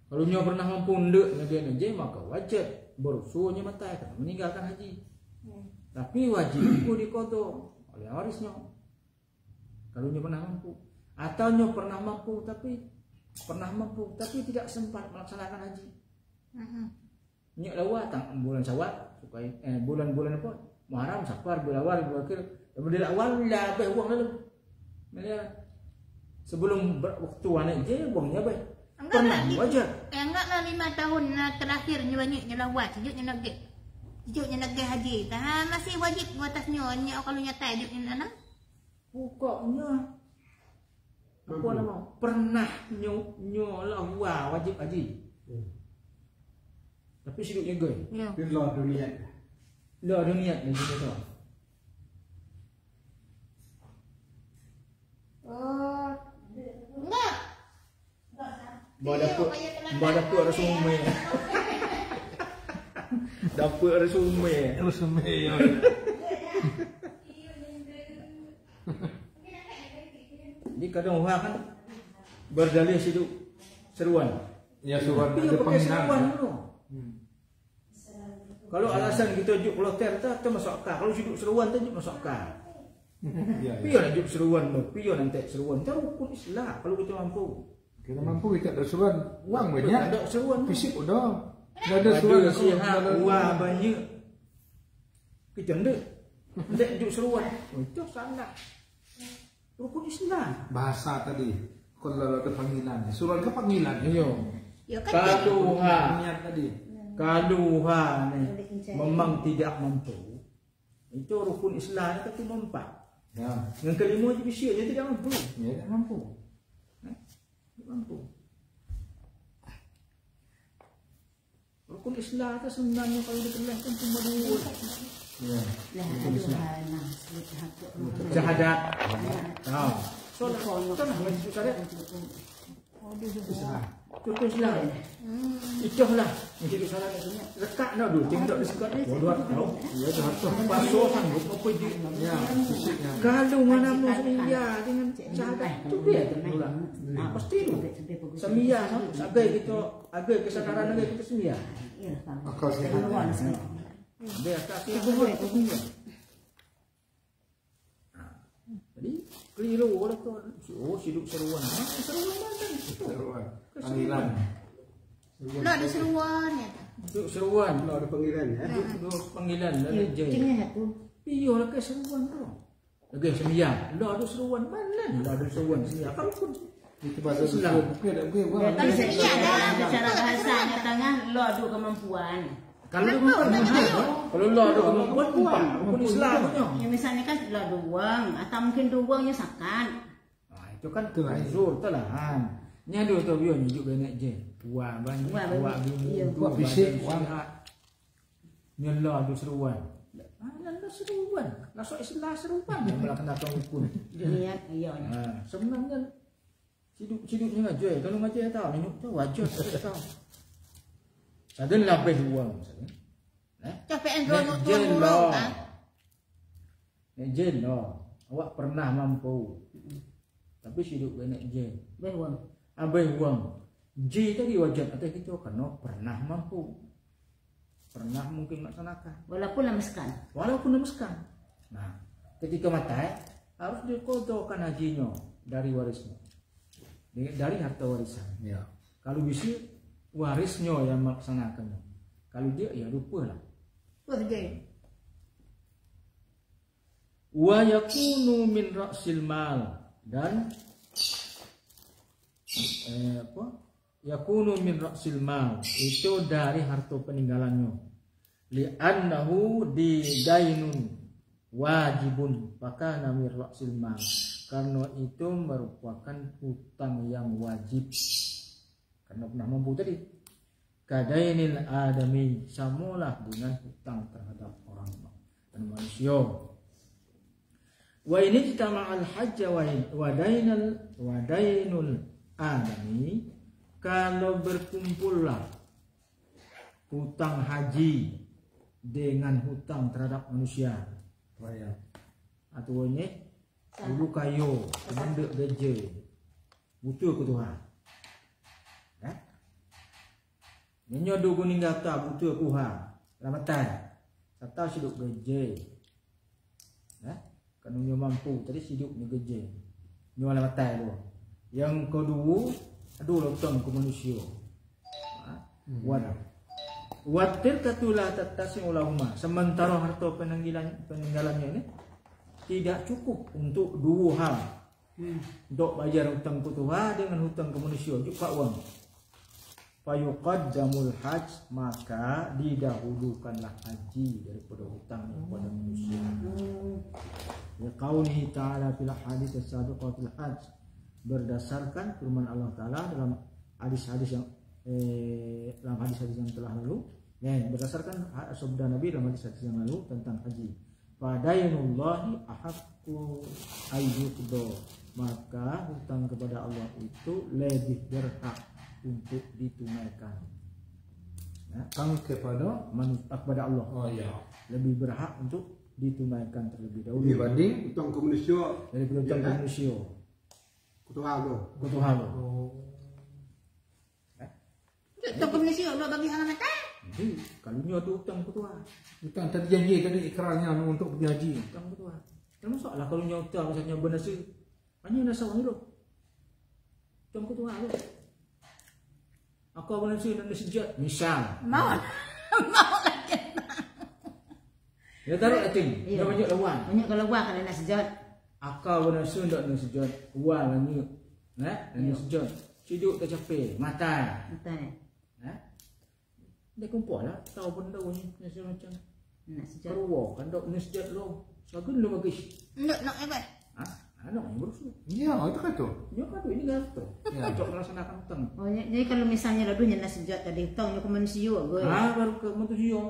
Kalau nya pernah mampu ndak dia haji maka wajib bersuanya mati kan meninggalkan haji. Tapi wajib itu diqada oleh warisnya. Kalau nya pernah mampu. Atau nya pernah mampu tapi tidak sempat melaksanakan haji. Nya lawat bulan Syawal supaya bulan-bulan apa? Muharram, Safar, bulan awal, bulan akhir. Bulan awal dah habis uang lalu. Sebelum waktu anak je uangnya habis. Pernah wajar.
Enggaklah 5 tahun terakhirnya banyaknya lawat, sejuknya nak haji. Dah masih wajib atasnya nya kalau nyata hidupnya anak.
Pokoknya apa nama? Pernah nyolah wajib haji. Tapi hidupnya gay.
Ya.
Di luar dunia.
Dah ada niat ni kita tu.
Oh. Enggak.
Dapur resume. Dapur resume.
Resume ya.
Jadi kadang orang kan berdalih hidup seruan.
Ya surat
Tapi
ada
pakai seruan
penghinaan.
dulu. Kalau alasan kita juk kloter tu masuk akal. Kalau hidup seruan tu juk masuk akal.
Ya.
Pion nak juk seruan tu, pion nanti seruan tu rukun Islam kalau kita mampu.
Kita mampu kita ada surat uang banyak.
Ada seruan tu.
Fisik udah. Enggak ada surat
Ada sihat uang banyak. Kita ndak. Ndak juk seruan. Itu salah. Rukun Islam.
Bahasa tadi. Kalau ada panggilan, surat ke panggilan.
Iya.
Ya kan
Kaluha.
Niat tadi.
Kaluha ni memang tidak mampu. Itu rukun Islam itu mempat.
Ya.
Yang kelima je bisa dia tidak mampu.
Ya, tak mampu.
Tidak mampu. Rukun Islam itu sebenarnya kalau dikeluarkan cuma 2.
Ya.
Syahadat. Tahu. Solat. Solat majlis syahadat. Rukun Islam. Itulah majlis syahadat. Lekat nak dulu tengok dekat. Bodoh tahu.
Ya, harus
Basuh sanggup apa dia.
ya, fisiknya.
Kalau mana mau semia dengan syahadat tu dia terpulang. Pasti tu. Semia agai kita agai kesadaran agai kita semia.
Akal sehat.
Dia tak sibuk itu semia. Jadi keliru orang tu. Oh hidup seruan. Seruan mana?
Seruan. Panggilan.
nak ada seruan ya.
Hidup seruan.
Kalau ada panggilan ya.
Hidup panggilan ada je. Iya lah ke seruan tu. Okey, sembiang. Lah ada seruan mana? Lah ada seruan sembiang. Kalau pun
Itu bahasa Islam. Okey tak okey.
Tapi sedia dah.
Secara bahasanya tengah lo ada kemampuan.
kalau ada kalau lah ada kemampuan buat pun Islam punya.
Ya misalnya kan lo ada uang atau mungkin ada uangnya sakan.
Itu kan uzur tu lah. Nya ada tu biar ni juga nak je. Buat banyak, buat bini,
Buat bisik,
buat nyala ada seruan. Lah seruan. Lah sok Islam seruan. Yang malah kena hukum.
Niat iya.
Sebenarnya hidup ni ngaji. Kalau ngaji tahu minum tu wajar tahu. Sadun lebih uang misalnya.
Capek endro turun kan.
Jen lah. Awak pernah mampu. Tapi hidup banyak jen.
Beruang.
Abai uang. J tadi wajar atau kita kena pernah mampu. Pernah mungkin melaksanakan.
Walaupun lemaskan.
Walaupun lemaskan. Nah, ketika mati harus dikodokkan hajinya dari warisnya. Dari harta warisan.
Ya.
Kalau bisa warisnya yang melaksanakannya. Kalau dia ya lupa lah.
Pergi.
Wa yakunu min ra'sil mal dan yakunu min ra'sil mal itu dari harta peninggalannya. Li'annahu didainun wajibun fakana min ra'sil mal. Karena itu merupakan hutang yang wajib. Karena pernah mampu tadi. Kadainil adami samalah dengan hutang terhadap orang dan manusia. Wa ini kita ma'al hajj wa dainul adami kalau berkumpullah hutang haji dengan hutang terhadap manusia. Atau ini dulu kayu, benda geje, butuh ke Tuhan. Menyodo kuning gata butuh Tuhan. Ramatan. Kata hidup geje. Kalau nyo mampu tadi hidupnya geje. Nyo ramatan tu. Yang kedua, aduh lotong ke manusia. Watir katulah tatasi ulama. Sementara harta peninggalannya ini tidak cukup untuk dua hal. Untuk bayar hutang ke Tuhan dengan hutang ke manusia juga uang. Fayuqaddamul hajj maka didahulukanlah haji daripada hutang kepada manusia. Ya qauli ta'ala fil hadits as-sabiqatil hajj berdasarkan firman Allah Taala dalam hadis-hadis yang telah lalu. Berdasarkan sabda Nabi dalam hadis-hadis yang lalu tentang haji. Fadainullahi ahaqqu ayyuqda. Maka hutang kepada Allah itu lebih berhak untuk ditunaikan.
Hutang
kepada Allah.
Oh ya.
Lebih berhak untuk ditunaikan terlebih dahulu
Dibanding
hutang ke manusia
daripada hutang ke manusia.
Kutuhan lo.
Hutang ke manusia nak bagi hang mata.
Jadi kalau nyo ada hutang ke Tuhan.
hutang tadi janji tadi ikrarnya untuk pergi haji.
Hutang ke Tuhan. Termasuk lah kalau nyo hutang misalnya bernasi. Hanya nasa wang lo. Hutang ke Tuhan lo. Aku abang nasi dan sejat misal.
Mau lagi.
Ya taruh ating. Dia banyak lawan.
Banyak kalau wah kalau nak sejat.
Akal bernasi ndak nak sejat. Wang lagi. Dan sejat. Hidup tercapai. Mata.
Betul.
Dia kumpul lah. Tahu benda ni. Nasi macam.
Nak sejat.
Keruah. Kan dok nasi sejat lo. Sagun lo bagus.
Nak apa?
Anak yang berusaha.
Ya, itu kan tu.
Ya kan tu ini garto. Ya, untuk melaksanakan hutang.
Oh, jadi kalau misalnya ladunya nak sejat tadi hutangnya ke manusia gue.
Baru ke manusia.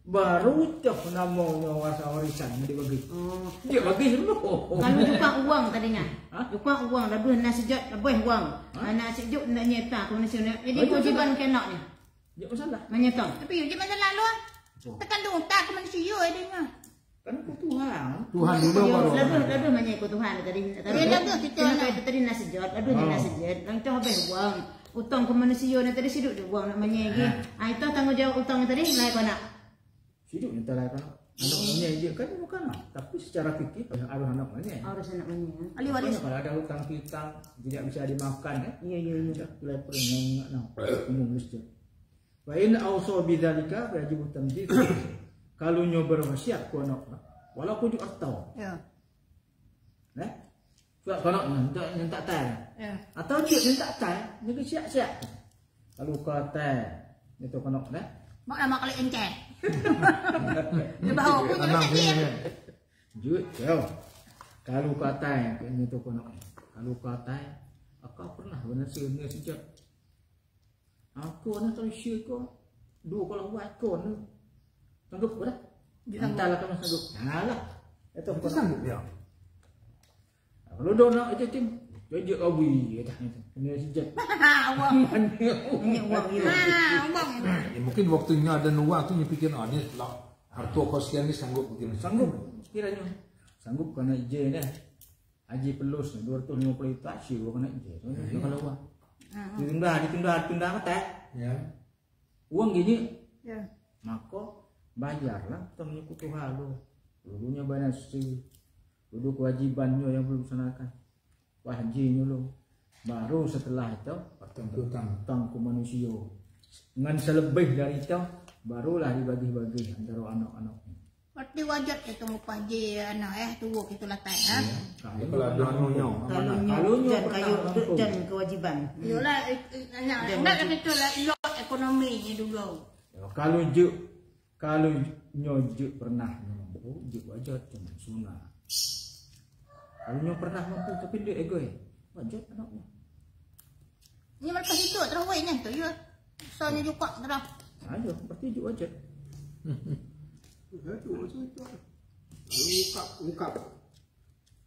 Baru cak namanya warisan yang dibagi.
Oh.
Dia bagi dulu.
Kalau tukang uang tadinya. Tukang uang ladunya nak sejat lebih uang. Nak sejut nak nyata ke manusia. Jadi kewajiban kenak ni.
Ya masalah.
Menyetang.
Tapi you jangan salah lu. Tekan dong tak ke manusia dia.
Kan Tuhan.
Tuhan dulu baru.
Lalu banyak ikut Tuhan tadi. Tadi nak sejat, ladunya nak sejat. Lang tu habis uang. Utang ke manusia ni tadi siduk dia uang nak banyak lagi. Itu tanggungjawab utang tadi lain kau nak.
Siduk ni tak lain kan. Anak-anaknya dia kan bukan lah. Tapi secara fikir harus anak-anaknya.
Harus anak banyak.
Ali waris.
Kalau ada hutang piutang tidak bisa dimaafkan ya.
Iya.
Mulai pernah nak umum mesti. Wa in awsa bidzalika wajib tamdid. Kalau nyo berwasiat ku anak walaupun juga tahu.
Ya.
Nah. Sebab kono yang tak tahu.
Ya.
Atau dia yang tak tahu, dia siap-siap. Kalau kau tahu, itu kono nah.
Mak nama kali encet. Dia bawa aku
Tenang
jadi
sini.
dia.
Jut, yo. Kalau kau tahu, itu kono. Kalau kau tahu, aku pernah benar sejak. Aku nak tahu syukur. Dua kalau buat kau ni. Sanggup dah. Entahlah kamu sanggup. Nah, itu
Itu sanggup ya.
Kalau dah nak itu tim, jejak awi dah itu. Kena sejak.
Uang.
Ini uang you.
Uang.
Ya, mungkin waktunya ada uang tu dia fikir ni lah harta kau sekian ni sanggup begini.
Sanggup kiranya. Sanggup kena ije dah. Haji pelus 250 tak sih kena ije. So kalau uang. Ditunda kata.
Ya.
Uang gini,
Ya.
maka bayarlah kita menyekutu Tuhan lu. Dulunya bayar si. Dulu kewajibannya yang belum dilaksanakan. Wajibnya lu. Baru setelah itu hutang ke manusia. Dengan selebih dari itu barulah dibagi-bagi antara anak-anak.
Berarti wajar kita mau paji anak tua kita latai ha.
Kalau ada anunya.
Kalunya dan kewajiban.
Yolah anak kita lah lo ekonomi ni dulu.
Kalau nyojuk pernah mampu, juk wajar cuma sunah. Kalau nyo pernah mampu tapi dia egois, wajar anaknya.
Ni lepas itu terawainya tu ya. Soalnya juga terus.
Ada, berarti juk wajar.
Itu ungkap.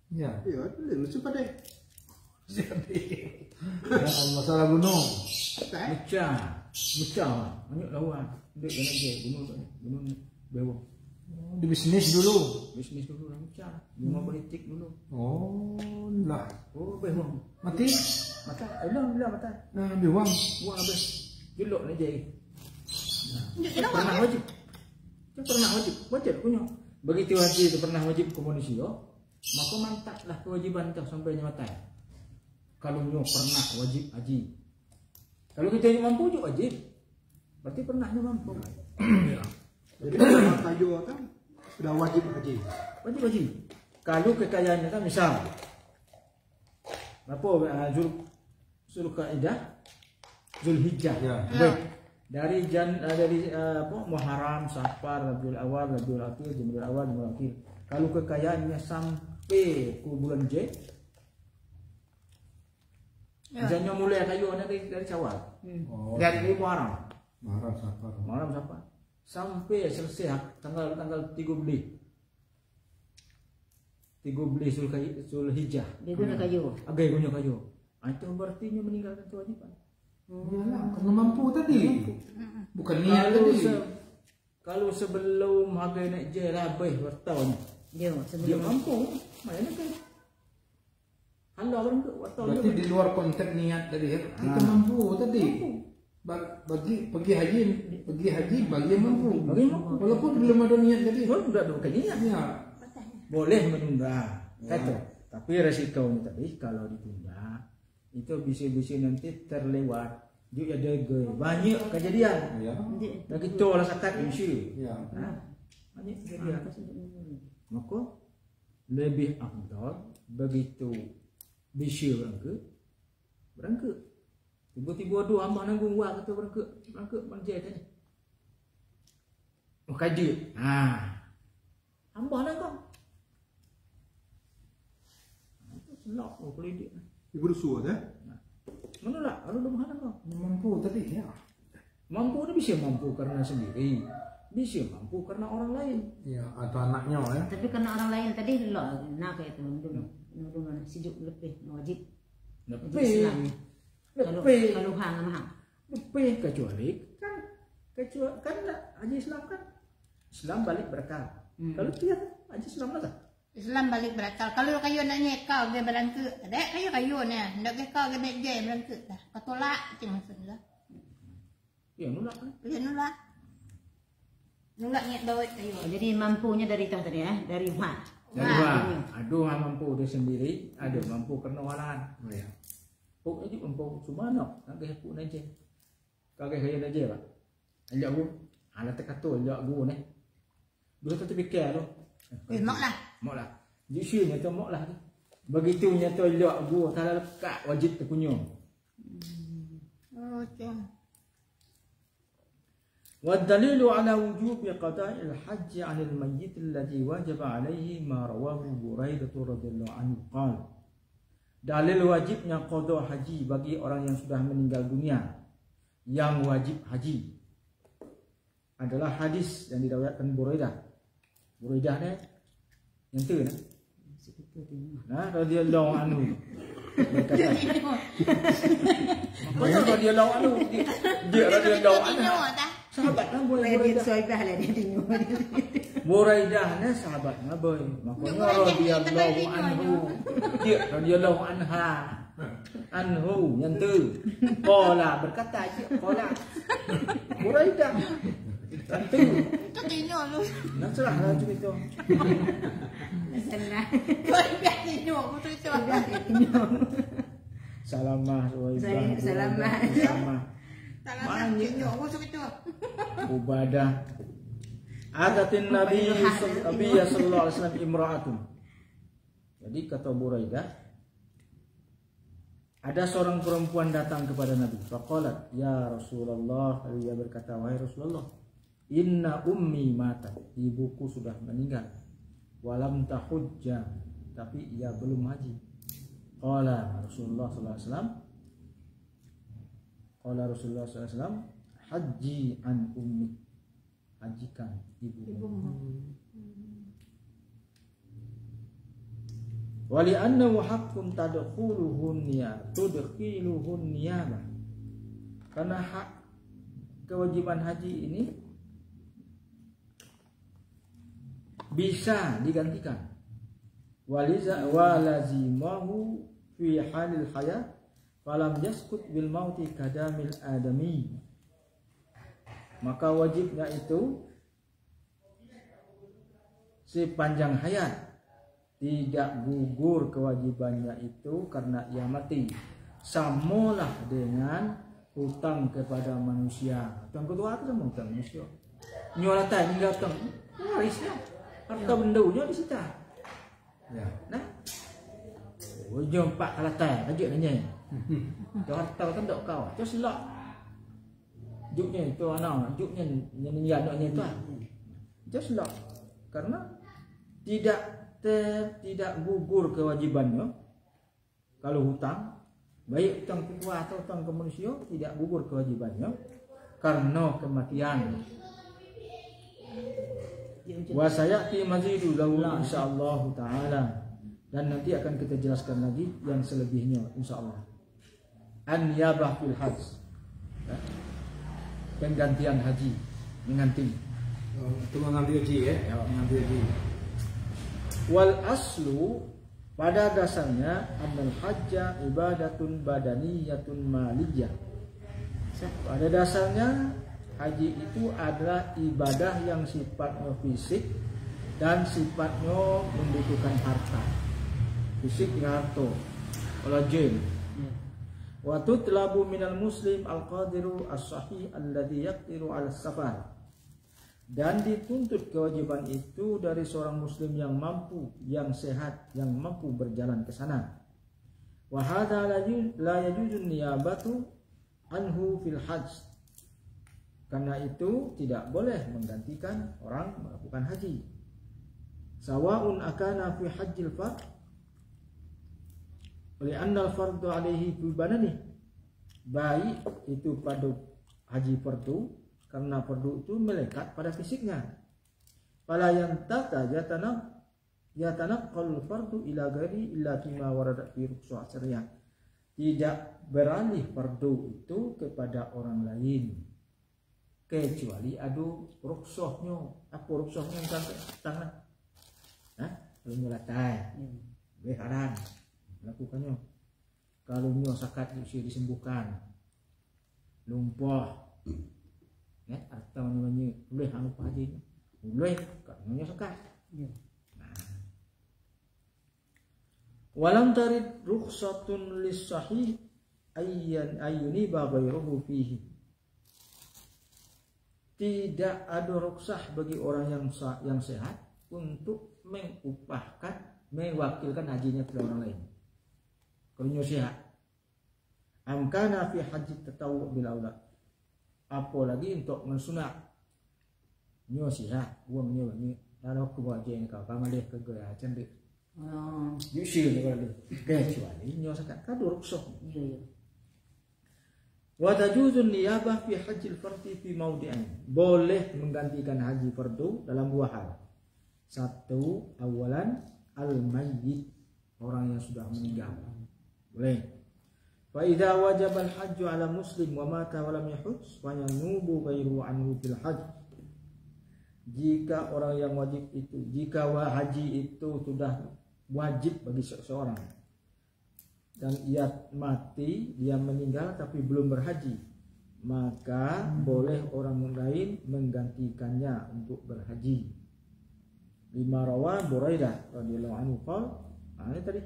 Ya.
Ya, mesti pada.
Masalah gunung.
Mecah, banyak lawan. Dia kena je, gunung bewang.
Di bisnis dulu.
Bisnis dulu lah mecah, bunga politik dulu.
Oh, lah.
Oh, bewang.
Mati.
Mata, elang bila mata.
Nah, biwang.
Buang habis. Jelok ni je.
Kita
Pernah wajib. Dia pernah wajib. Wajib punya. Begitu haji itu pernah wajib ke manusia, maka mantaplah kewajiban itu sampai nyatai. Kalau nyo pernah wajib haji. Kalau kita yang mampu juga wajib. Berarti pernahnya mampu.
Ya.
Jadi kalau kayu kan sudah wajib haji.
Wajib haji. Kalau kekayaannya kan misal apa Zulkaidah, Zulhijjah.
Ya.
Baik. Dari Muharram, Safar, Rabiul Awal, Rabiul Akhir, Jumada Awal, Jumada Akhir. Kalau kekayaannya sampai ke bulan J, misalnya mulai kayu dari Syawal,
Oh.
dari Muharram,
Marah Safar.
Muharram Safar, sampai selesai tanggal 13 Zulhijjah.
Dia guna kayu.
Agai punya kayu. Itu berarti meninggalkan kewajiban.
Iyalah, karena mampu tadi. Bukan niat tadi.
Kalau sebelum harga naik je lah bertahun.
Dia
Dia
sebelum
mampu. Mana kan? Anda orang tu
Berarti di luar konteks niat tadi ya. Kita mampu tadi. Bagi pergi haji bagi yang mampu.
Bagi yang mampu.
Walaupun belum ada niat tadi.
Sudah ada bukan niat.
Ya.
Boleh menunda. Kata. Tapi resikonya tadi kalau ditunda itu bisa nanti terlewat. Juga ada banyak kejadian.
Ya.
Dah kita lah sakat isu.
Ya.
Banyak kejadian. Maka lebih afdal begitu bisa berangkat. Tiba-tiba dua hamba nanggung buat kata berangkat manja tadi. Oh kaji. Hamba nanggung. Itu selok boleh dia.
Ibu rusuh dah.
Mana lah, ada dah mana kau?
Mampu tadi ya.
Mampu ni bisa mampu karena sendiri, bisa mampu karena orang lain.
Ya, atau anaknya ya.
tapi karena orang lain tadi lo nak kayak itu dulu sijuk lebih wajib untuk
Lebih,
Islam. Kalau
lebih,
hang mahal.
lebih kecuali kan haji Islam kan Islam balik berakal. Kalau dia haji Islam lah.
Islam balik berakal. Kalau kayu nak nyekau ke berangkat. Tak kayu ni. Nak nyekau ke meja berangkat dah. Kau tolak je maksudnya.
Ya nolak kan.
Ya nolak. Nolak nyek duit kayu.
Jadi mampunya dari itu tadi ya, dari hak.
Jadi ada orang mampu dia sendiri, ada mampu kerana walan.
Ya.
Puk aja mampu cuma nak kagak puk aja. Kagak kaya aja pak. Ajak aku, ala terkatul ajak aku ni. Dua tu fikir tu.
Mak lah.
Mak lah. Justru ni tu mak lah. Begitu nyata elok gua kalau lekat wajib terkunyum.
Oh, tu.
والدليل على وجوب قضاء الحج عن الميت الذي وجب عليه ما رواه بريدة رضي الله عنه قال. Dalil wajibnya qada haji bagi orang yang sudah meninggal dunia yang wajib haji adalah hadis yang diriwayatkan Buraidah. Buraidah ni yang tu nah radhiyallahu anhu berkata maka radhiyallahu anhu dia radhiyallahu anhu sahabat kan Buraidah
Soibah lah dia tengok.
Buraidah ni sahabat Nabi makanya radhiyallahu anhu dia radhiyallahu anha anhu yang tu qala berkata je qala Buraidah tentu
Tak tengok lu.
nak serahlah cerita
Senang.
Kau dah tengok betul tu.
salamah
Salamah.
Tak nak tengok betul tu.
Ubadah Adatin Nabi sallallahu alaihi wasallam imra'atun. Jadi kata Buraidah, ada seorang perempuan datang kepada Nabi. Faqalat, ya Rasulullah, dia berkata, wahai Rasulullah, inna ummi mata, ibuku sudah meninggal. Walam tahujja, tapi ia belum haji. Qala Rasulullah sallallahu alaihi wasallam, qala Rasulullah sallallahu alaihi wasallam, haji an ummi, hajikan ibumu. Wali annahu haqqun tadkhuluhun niyabah. Karena hak kewajiban haji ini bisa digantikan. Walazimahu fi halil hayat falam yaskut bil mauti kadamil adami. Maka wajibnya itu sepanjang hayat tidak gugur kewajibannya itu karena ia mati. Samalah dengan hutang kepada manusia. Hutang kedua itu sama hutang manusia. Nyolatan hingga hutang warisnya, harta bendanya disita. Ya, nah. Ujung pak kalatan, ajuk nanya. Tu harta kan dok kau. Tu selak. Juknya itu anak, juknya yang anaknya itu. Tu selak. Karena tidak gugur kewajibannya. Kalau hutang, baik hutang kedua atau hutang ke manusia, tidak gugur kewajibannya karena kematian. Wa sayati mazidu lahu insyaallah taala, dan nanti akan kita jelaskan lagi yang selebihnya insyaallah. An yabah fil hajj, penggantian haji, mengganti.
Itu mengganti haji ya, mengganti haji.
Wal aslu, pada dasarnya annal hajja ibadatun badaniyatun maliyah. Pada dasarnya haji itu adalah ibadah yang sifatnya fisik dan sifatnya membutuhkan harta. Fisik dengan harta. Wala jin. Wa tutlabu minal muslim al-qadiru as-sahih alladhi yaqdiru 'ala safar. Dan dituntut kewajiban itu dari seorang muslim yang mampu, yang sehat, yang mampu berjalan ke sana. Wa hadza la yajuzu niyabatu anhu fil hajj. Karena itu tidak boleh menggantikan orang melakukan haji. Sawa'un akana fi hajjil fard, li'anna al-fardu alaihi fi badani. Baik itu pada haji fardu, karena fardu itu melekat pada fisiknya. Fala yantata yatanaqqal fardu ila ghairi illa bima warada fi rukhsah syariah. Tidak beralih fardu itu kepada orang lain kecuali adu rukhsahnya. Apa rukhsahnya yang tangan? Kalau nyolatai, boleh haram melakukannya. Kalau nyo sakat bisa disembuhkan, lumpuh, atau namanya boleh anu haji, boleh kalau sakat. Walam tarid rukhsatun lis sahih ayyuni ba ghairuhu fihi. Tidak ada rukhsah bagi orang yang sehat untuk mengupahkan mewakilkan hajinya kepada orang lain. Kalau nyo sihat. Amkana fi haji tatawu bil aula. Apalagi untuk mensunat. Nyo sihat, uang nyo ni kalau aku buat je kau pamalih ke gaya cantik.
Oh.
Yusil ni kalau kecuali nyo sakat kado rukshoh.
Iya.
Wa tajuzun niyabah fi hajjil fardi fi maudi'ain. Boleh menggantikan haji fardu dalam dua hal. Satu, awalan al-mayyit, orang yang sudah meninggal. Boleh. Fa idza wajaba al-hajju 'ala muslim wa mata wa lam yahujj fa yanubu ghairu anhu fil hajj. Jika orang yang wajib itu, jika haji itu sudah wajib bagi seseorang dan ia mati, dia meninggal tapi belum berhaji, maka boleh orang lain menggantikannya untuk berhaji. Lima rawa Buraidah radhiyallahu anhu qala, ini tadi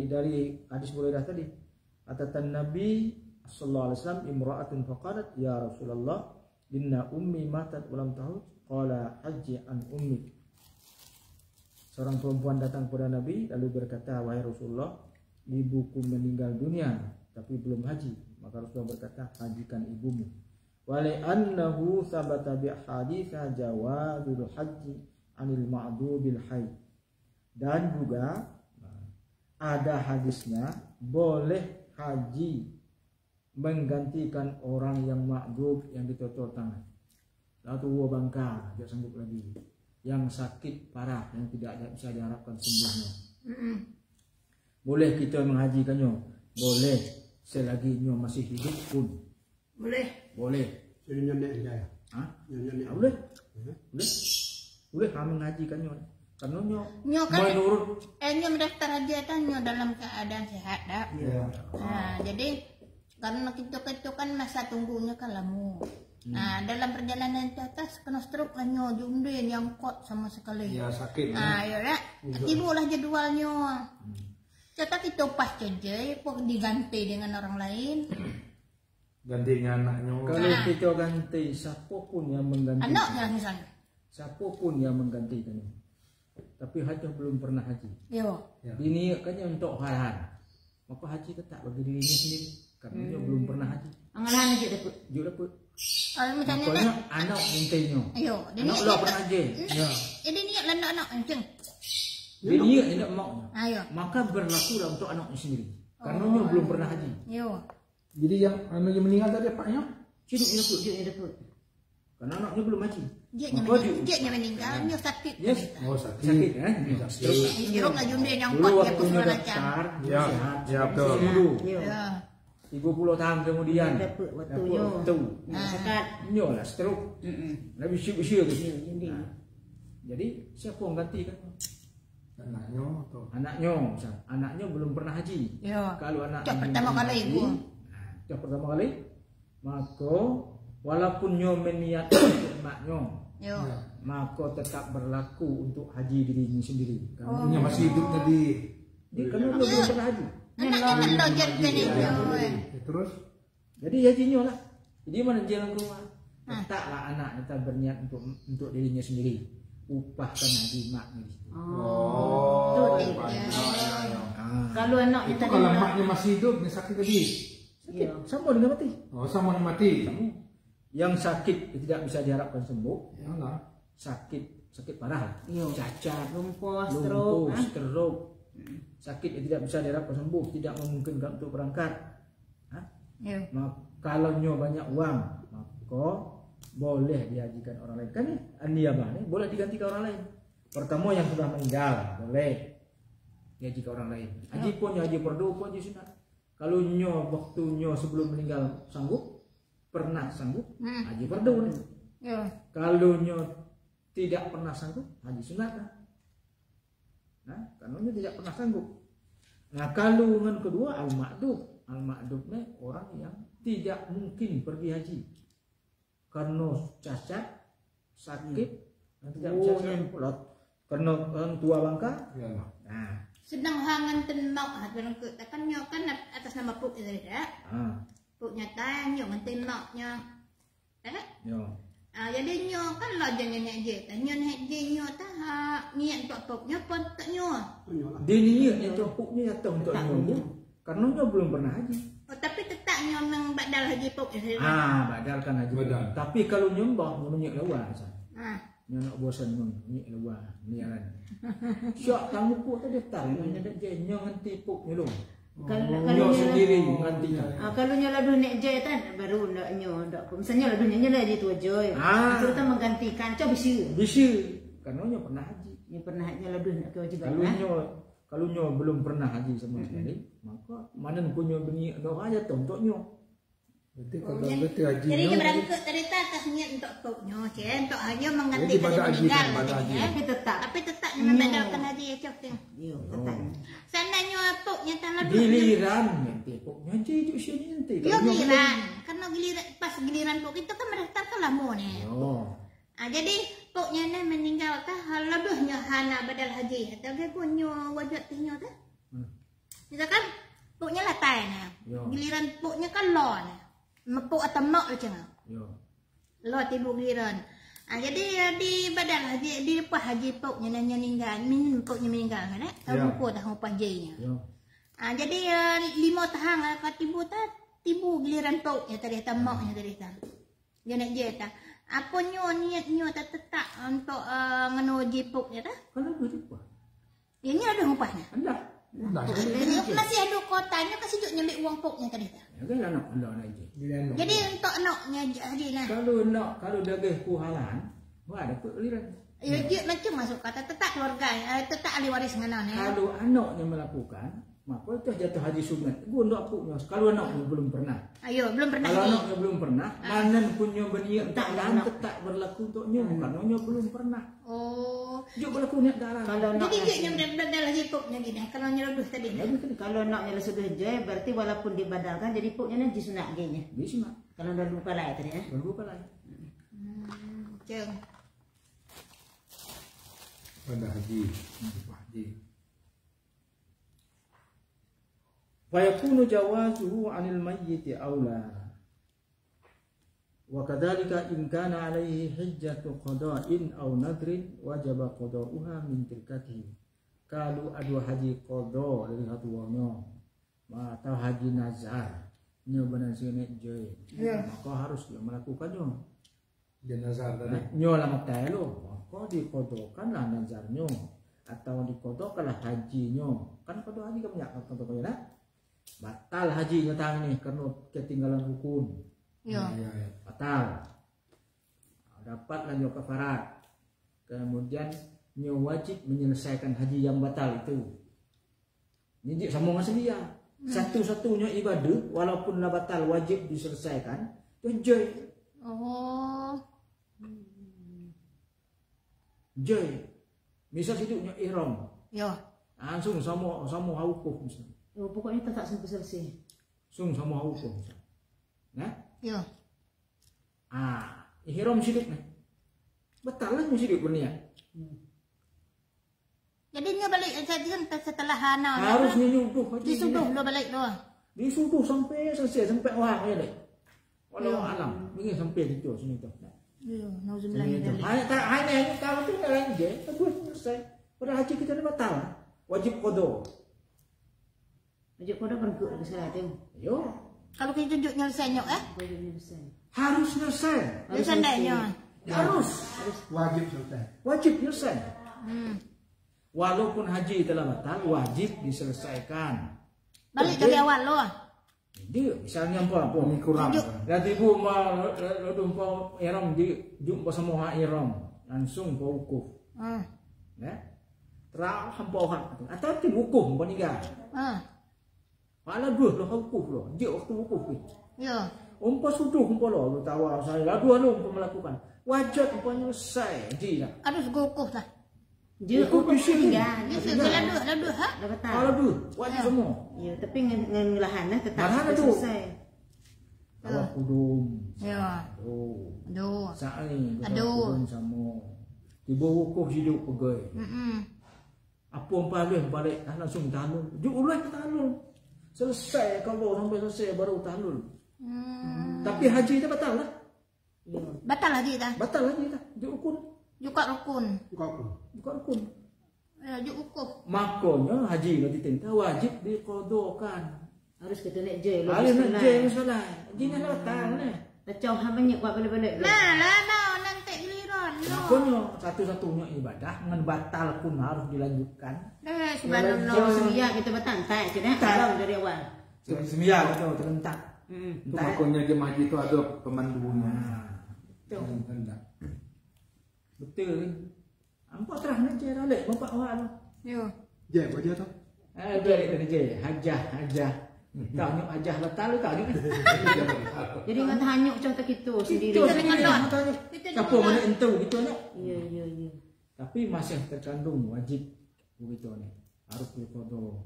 dari hadis Buraidah tadi, atatan Nabi sallallahu alaihi wasallam imra'atun faqalat ya Rasulullah inna ummi matat ulam tahun qala haji an ummi. Seorang perempuan datang kepada Nabi lalu berkata, wahai Rasulullah, ibuku meninggal dunia tapi belum haji. Maka Rasulullah berkata, hajikan ibumu. Wali annahu sabata bi haditsa jawazul haji anil ma'dubil hayy. Dan juga ada hadisnya boleh haji menggantikan orang yang ma'dub, yang ditotor tangan. Lalu tua bangka, tidak sanggup lagi. Yang sakit parah, yang tidak bisa diharapkan sembuhnya. Boleh kita menghajikannya, boleh selagi nyo masih hidup pun. Boleh.
Jadi nyonya dia.
Hah?
Nyonya.
Boleh. Boleh kami menghajikannya. Karena
Nyo kan
menurut
nyo mendaftar haji itu nyo dalam keadaan sehat dah.
Ya.
Nah, jadi karena itu kan masa tunggunya kan lama. Nah, dalam perjalanan ke atas kena stroke lah nyo, jumden yang kuat sama sekali.
Ya sakit.
Nah, ya dah. Tibulah jadwalnya. Cata kita pas saja, pun diganti dengan orang lain.
Gantinya anaknya.
kalau kita ganti, siapa pun yang mengganti,
Anaknya misalnya.
siapa pun yang menggantikannya. Tapi haji belum pernah haji.
Yo.
Ya.
Diniatkannya untuk hal-hal. Maka haji tetap bagi dirinya sendiri. Karena dia belum pernah haji.
Anggalan aja dapat.
Dia dapat.
Kalau misalnya
Makanya
kan,
anak mintanya.
ayo,
Anak lah pernah haji.
Ya.
Jadi niat lah anak encing.
Dia niat tidak maknya.
Ayo.
Maka berlaku lah untuk anaknya sendiri. Karena dia belum pernah haji.
Yo.
Jadi yang meninggal tadi paknya?
Ciduk dia dapat.
Dia dapat.
Karena anaknya belum haji.
Dia
Maka
nya meninggal, dia sakit.
Yes.
Oh sakit.
Sakit kan? Stroke.
Stroke lah jumden yang
Dulu
kuat dia
waktunya
pun lancar.
daftar,
Ya,
sehat,
ya, betul.
sembuh.
Iya.
Ya.
30 tahun kemudian
Dapat waktunya.
waktu.
Zakat.
Nyo lah stroke. Lebih syuk-syuk ke sini.
Iya.
Jadi siapa yang gantikan?
Anaknya atau
Anaknya, misal. Anaknya belum pernah haji.
Ya.
Kalau anak
Cak pertama kali gua.
Cak pertama kali, maka walaupun nyo meniat maknyo,
Yo.
maka tetap berlaku untuk haji dirinya sendiri. Karena
punya masih hidup tadi.
karena dia belum pernah haji.
Anaknya kan lo jadi ni.
Ya, terus
Jadi hajinya lah. Jadi mana jalan ke rumah? Letaklah anak kita berniat untuk dirinya sendiri. Upahkan haji maknya.
oh,
Tuh,
banyak.
ya.
Kalau anak
Itu
kita
kalau maknya masih hidup, dia sakit tadi.
Sakit, sama dengan mati.
Oh, sama yang mati.
Yang sakit tidak bisa diharapkan sembuh.
Ya lah.
Sakit parah lah.
Iya.
Cacat,
lumpuh,
lumpuh,
stroke.
stroke. Sakit yang tidak bisa diharapkan sembuh, tidak memungkinkan untuk berangkat.
Yo.
Kalau nyo banyak uang, maka boleh dihajikan orang lain. Kan niyabah nih boleh digantikan orang lain. Pertama yang sudah meninggal boleh dihajikan orang lain. Haji pun haji fardu pun haji sunat. Kalau nyo waktu nyo sebelum meninggal pernah sanggup haji fardu nih.
Yo.
Kalau nyo tidak pernah sanggup haji sunat lah. Nah, karena nyo tidak pernah sanggup. Nah, kalau yang kedua al-ma'dub. Al-ma'dub nih orang yang tidak mungkin pergi haji karena cacat, sakit, dan tidak bisa pulang. Karena orang tua bangka.
Ya lah.
Nah,
Sedang hangan tenmak dalam kan nyo kan atas nama puk itu dah. Puk nyata nyo ngantin maknya.
yo.
Jadi nyo kan lo jangan nak je. Nyo nak je nyo tah niat untuk poknya pun tak nyo.
Dia niat yang copuknya atau untuk nyonya. Karena nyo belum pernah haji.
Oh, tapi tetap nyo nang badal haji poknya.
Badalkan haji.
Badal.
Tapi kalau nyombah nyonya lawan sah.
Ah.
Nyo nak bosan nyonya lawan niaran. Syak tamu puk tadi tak nyo dak je nyo nganti puknya dong. Nyo sendiri nganti.
Kalau nyo lalu nek je tan baru ndak nyo ndak. Misalnya lalu nyo lah di tu je. Kita menggantikan coba bisa.
Bisa. Karena nyo pernah haji.
Nyo pernah haji lalu nak kewajiban.
Kalau nyo belum pernah haji sama sekali, maka mana punya bunyi doa aja untuk nyo.
Berarti kalau berarti haji.
Jadi dia berangkat tadi tak niat untuk poknya, untuk hanya menggantikan meninggal.
Tapi tetap
membadalkan haji ya cok.
Yo, tetap.
Sananya poknya tak lalu.
Giliran nanti poknya haji itu sini nanti.
Yo giliran, karena pas giliran pok itu kan mendaftarkan lama nih. Jadi poknya nih meninggal tah lebihnya hana badal haji. Tapi punya wajib tihnya tah. Misalkan poknya latai nih. Giliran poknya kan lo nih. Mepuk atau mak lah cengah. Lo tibu giliran. Jadi di badal haji, di lepas haji poknya nanya meninggal, poknya meninggal kan? Tahu pun dah upah hajinya. Jadi 5 tahun kalau tibu giliran poknya tadi atau maknya tadi tak. Jangan je tak. Apa niatnya tetap untuk ngenoji poknya tak?
Kalau begitu.
Ini ada upahnya.
Anda.
Masih ada kotanya kasih duk nyambil uang poknya tadi tak?
Ya kan anak aja.
Jadi untuk anaknya haji lah.
Kalau daging kuhalan, ada peliran.
Ya dia macam masuk kata tetap keluarga, tetap ahli waris ngana nih.
Kalau anaknya melakukan, maka itu jatuh haji sunat. Gua ndak puknya. Kalau anaknya belum pernah.
Belum pernah.
Kalau anaknya belum pernah, mana punya berniat tak berlaku untuk nyo, karena nyo belum pernah. Dia berlaku niat darah.
Jadi dia yang badal haji poknya gini. Kalau nyerodoh tadi.
Kalau anaknya sudah jaya, berarti walaupun dibadalkan jadi poknya nanti sunat gini.
Bisa.
Kalau udah lupa lah tadi ya.
Berlupa lah.
Ceng.
Pada haji. Haji.
Fayakunu jawazuhu 'anil mayyiti aula. Wa kadzalika in kana 'alaihi hujjatu qada'in aw nadrin wajaba qada'uha min tilkatihi. Kalau ada haji qada dari satu wonyo, atau haji nazar, nyo benar sini joy. Maka harus dia melakukannya.
Dia nazar tadi.
Nyo lama telo, maka dikodokanlah nazarnya atau dikodokanlah hajinya. Kan kodo haji kamu nyak kodo ya. Batal hajinya tang nih karena ketinggalan rukun. Batal. Dapatlah nyo kafarat. Kemudian nyo wajib menyelesaikan haji yang batal itu. Ini sama ngasih dia. Satu-satunya ibadah walaupun batal wajib diselesaikan. Joy. Joy. Misal hidupnya ihram. Langsung sama hukuf misalnya.
Pokoknya tetap sampai selesai.
Sama hukuf misalnya. Nah? Ihram sidik nah. Batal lah sidik berniat.
Jadi nyo balik setelah hana.
Harus nyuduh haji.
Disuduh lo balik lo.
Disuduh sampai selesai sampai orang ya deh. Walau alam, ingin sampai di sini tu.
Nauzubillah.
Hanya tahu tu lain je, terus selesai. Pada haji kita ni batal. Wajib qada.
Wajib qada pergi ke salat tu.
Yo.
Kalau kita tunjuk nyelesainya
harus selesai.
Biasanya
harus
Wajib selesai.
Wajib selesai. Walaupun haji telah batal, wajib diselesaikan.
Balik dari awal lo.
Dia misalnya apa?
Kurang.
Dan ibu mau dumpa ihram di jumpa semua ihram langsung ke wukuf. Ya. Terang hampa orang atau ti wukuf meninggal. Malah dua lo wukuf lo. Dia waktu wukuf ni.
Ya.
Umpa suduh umpa lo tawa saya. Dua lo melakukan. Wajib umpanya selesai. Dia.
Harus wukuf lah.
Dia
wukuf sini.
Lalu ha?
Lalu wajib semua.
Ya, tapi ngelahannya tetap
selesai. Awak kudum.
Ya.
Aduh. Saat ni kudum sama. Tiba wukuf hidup pegawai. Apa yang balik langsung tahlul. Juulah tahlul. Selesai kalau sampai selesai baru tahlul. Tapi haji dah batal lah.
Iya.
Batal haji dah.
Batal haji dah. Juk rukun.
Juga rukun.
Bukan rukun.
Juk ukuf.
Makanya haji nanti tentang wajib dikodokan.
Harus kita nak je.
Harus nak je salah. Haji nak batal ni.
Tacau hang banyak buat balik-balik.
Malah dah nanti giliran.
Makanya satu-satunya ibadah dengan batal pun harus dilanjutkan.
Subhanallah.
Kalau sembiak kita bertantai je dah. Tahu dari awal.
Sembilan itu terlentak.
Itu makanya jemaah haji itu ada pemandunya.
Betul. Ampak terang nak je dah lek bapak awak tu.
Yo.
Je, apa dia tu?
Balik tadi je. Hajah. Tak nyuk hajah batal tu tak nyuk.
Jadi ngan hanyuk contoh kita sendiri.
Itu sebenarnya. Siapa mana entu gitu nyuk.
Ya.
Tapi masih terkandung wajib begitu ni. Harus dikodo.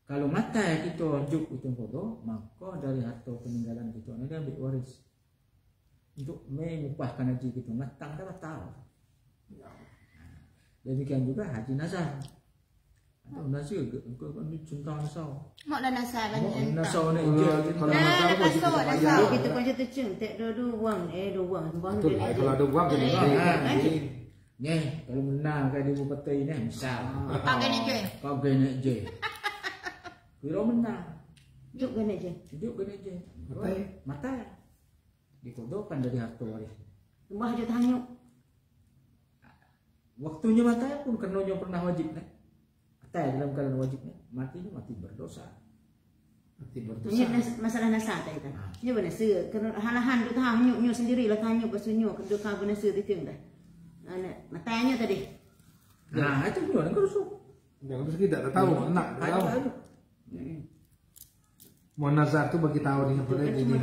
Kalau mata kita juk itu kodo, maka dari harta peninggalan kita ni dia ambil waris. Untuk mengupahkan haji kita ngatang dah batal. Demikian juga haji nazar. Atau nazar ke engkau kan cinta nasau.
Mak dah nasar kan.
Nasau ni je.
Kalau nazar pun kita tak bayar.
Kita pun cerita centek dua wang. Dua wang.
Betul. Kalau ada wang kena.
Ni kalau menang kan di Bupati ni misal.
Pakai ni je.
Kau kena je. Kira menang.
Juk kena je.
Hidup kena je. Mata. Dikodokan dari harta waris.
Rumah je hanyuk.
Waktunya mata pun kerana pernah wajib ni. Mata dalam keadaan wajib ni. Matinya mati berdosa. Mati berdosa.
Ini masalah nasa tadi kan. Ini benar se. Kerana halahan tu hanyuk sendiri lah hanyuk bersunyuk. Kedua kau benar se tu dah. Matanya tadi.
Nah, itu dia nak rusuk.
Jangan terus kita tak tahu, nak tahu. Mau nazar tu bagi tahu dia boleh jadi.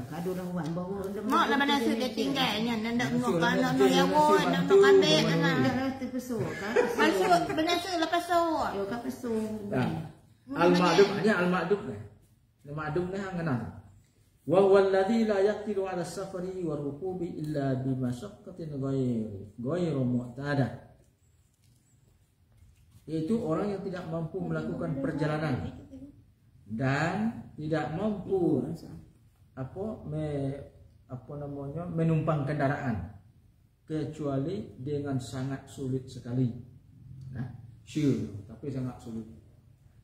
Kado dah buat bawa.
Mak lah mana sudah tinggalnya. Nak ngok anak nak yawo, nak ambil anak.
Terpesuk kan.
Masuk benar su lepas sawah.
Yo ka pesuk.
Al-Ma'dum hanya Al-Ma'dum ni. Al-Ma'dum ni hang kenal. Wa huwa alladhi la yaqdiru 'ala as-safari wa rukubi illa bi mashaqqatin ghairu mu'tadah. Yaitu orang yang tidak mampu melakukan perjalanan dan tidak mampu menumpang kendaraan kecuali dengan sangat sulit sekali. Nah, tapi sangat sulit.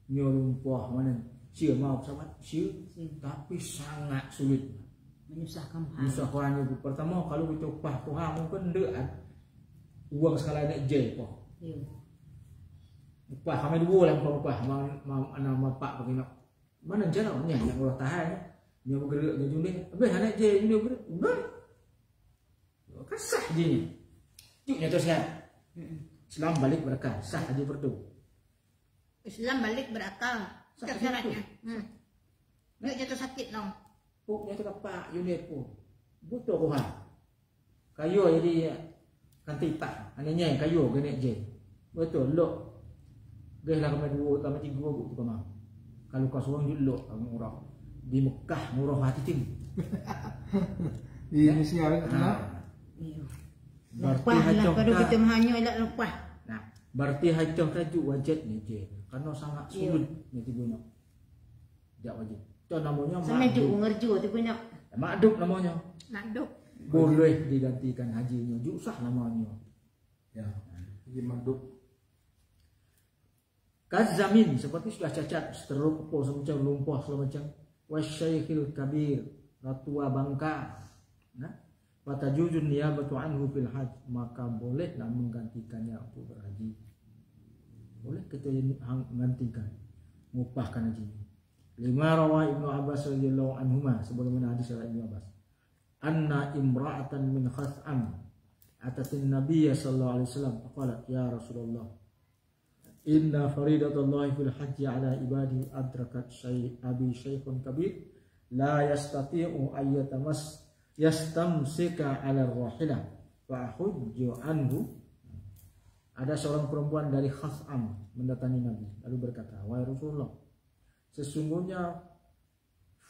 Nyolumpah mana? Mau pesawat, tapi sangat sulit.
Menyusahkan
Menyusahkan juga. Pertama kalau kita upah Tuhan mungkin dekat uang sekali nak je apa. Upah kami dua lah upah mana mapak bagi nak mana jalannya yang Allah tahan dia bergerak dia jual habis anak je dia bergerak udah kasah je ni cuknya tu sihat Islam balik berakal sah aja berdu
Islam balik berakal tak syaratnya. Nak jatuh sakit dong.
Poknya tu kapak unit pun butuh Tuhan kayu jadi kanti tak anaknya kayu gini je betul lo dah lah kami dua kami tiga tu kemau. Kalau kau seorang dulu kamu murah di Mekah murah hati ting.
Di Indonesia kan?
Lepas lah kalau kita hanyuk elak lepas.
Nah, berarti hajah kaju wajib ni je. Karena sangat sulit ni tiba nak. Tak wajib. Itu namanya
Semejuk ngerju tiba nak.
Ma'dub namanya.
Ma'dub.
Boleh digantikan hajinya. Jusah namanya.
Ya. Jadi ma'dub.
Kazamin seperti sudah cacat, stroke, semacam lumpah semacam. Wasyaikhil kabir, ratua bangka. Nah, fatajuzun niyabatu anhu fil hajj, maka bolehlah menggantikannya untuk berhaji. Boleh kita menggantikan, mengupahkan haji. Lima rawa Ibnu Abbas radhiyallahu anhuma sebagaimana hadis dari Ibnu Abbas. Anna imra'atan min Khas'am atatin Nabiy sallallahu alaihi wasallam qalat ya Rasulullah inna faridatallahi fil hajji ala ibadi adrakat abi syaikhun kabir la yastati'u ayyatamas yastamsika ala rahilah fa hujju anhu. Ada seorang perempuan dari Khas'am mendatangi Nabi lalu berkata, wahai Rasulullah, sesungguhnya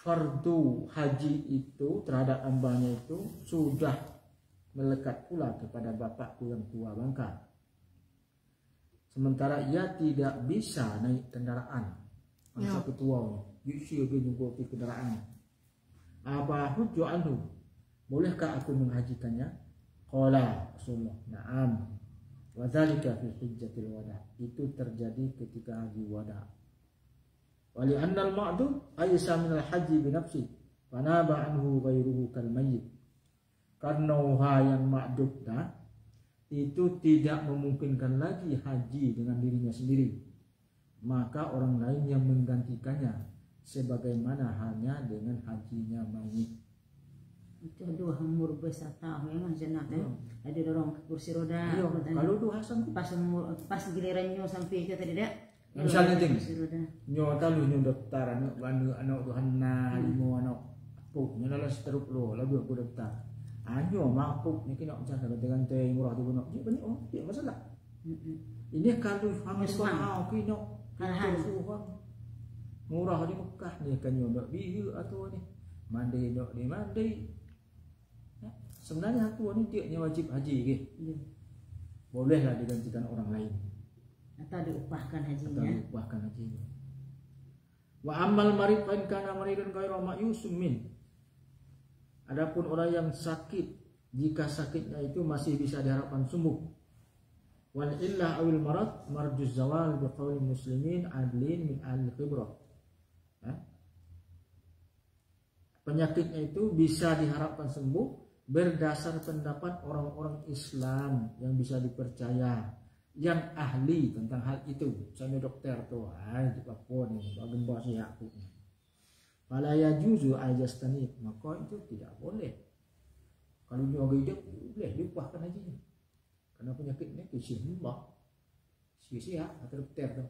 fardu haji itu terhadap hambanya itu sudah melekat pula kepada bapakku yang tua bangka. Sementara ia tidak bisa naik kendaraan. Masa ketua, usia dia juga di kendaraan. Apa hujju anhu? bolehkah aku menghajikannya? Qala Rasulullah, na'am. Wa dzalika fi hijjatil wada. Itu terjadi ketika haji wada. Wa li anna al-ma'dud aysa min al-haji bi nafsi, fanaba anhu ghairuhu kal mayyit. Karena yang ma'dud itu tidak memungkinkan lagi haji dengan dirinya sendiri, maka orang lain yang menggantikannya, sebagaimana halnya dengan hajinya mayit.
Itu dua umur besar tahu memang jenah ada dorong kursi roda.
Kalau dua Hasan
pas gilirannya sampai ke tadi dak.
Misalnya ting, nyo talu nyo daftar anak bandu anak Tuhan na limo anak puk nyo lalas teruk lo lalu aku daftar. Anyo mapuk ni kena macam dengan teh murah tu nak. Dia banyak dia masalah. Ini kalau faham soal kena kalahan murah di Mekah ni kan nyo nak bihu atau ni mandi nak di mandi. Sebenarnya aku ni dia wajib haji ke. Bolehlah digantikan orang lain.
Atau diupahkan hajinya.
Wa amal marid fa in kana maridan ghairu ma'yusum min. Adapun orang yang sakit, jika sakitnya itu masih bisa diharapkan sembuh. Wal illah awil marad marjuz zawal bi qauli muslimin adlin min ahli khibrah. Penyakitnya itu bisa diharapkan sembuh berdasar pendapat orang-orang Islam yang bisa dipercaya, yang ahli tentang hal itu. Misalnya dokter tuh, di Papua nih, bagian bawah sihat tuh. Fala yajuzu ajastani, maka itu tidak boleh. Kalau nyoba hidup, boleh diupahkan aja. Karena penyakitnya kesembuh, sia-sia atau dokter tuh.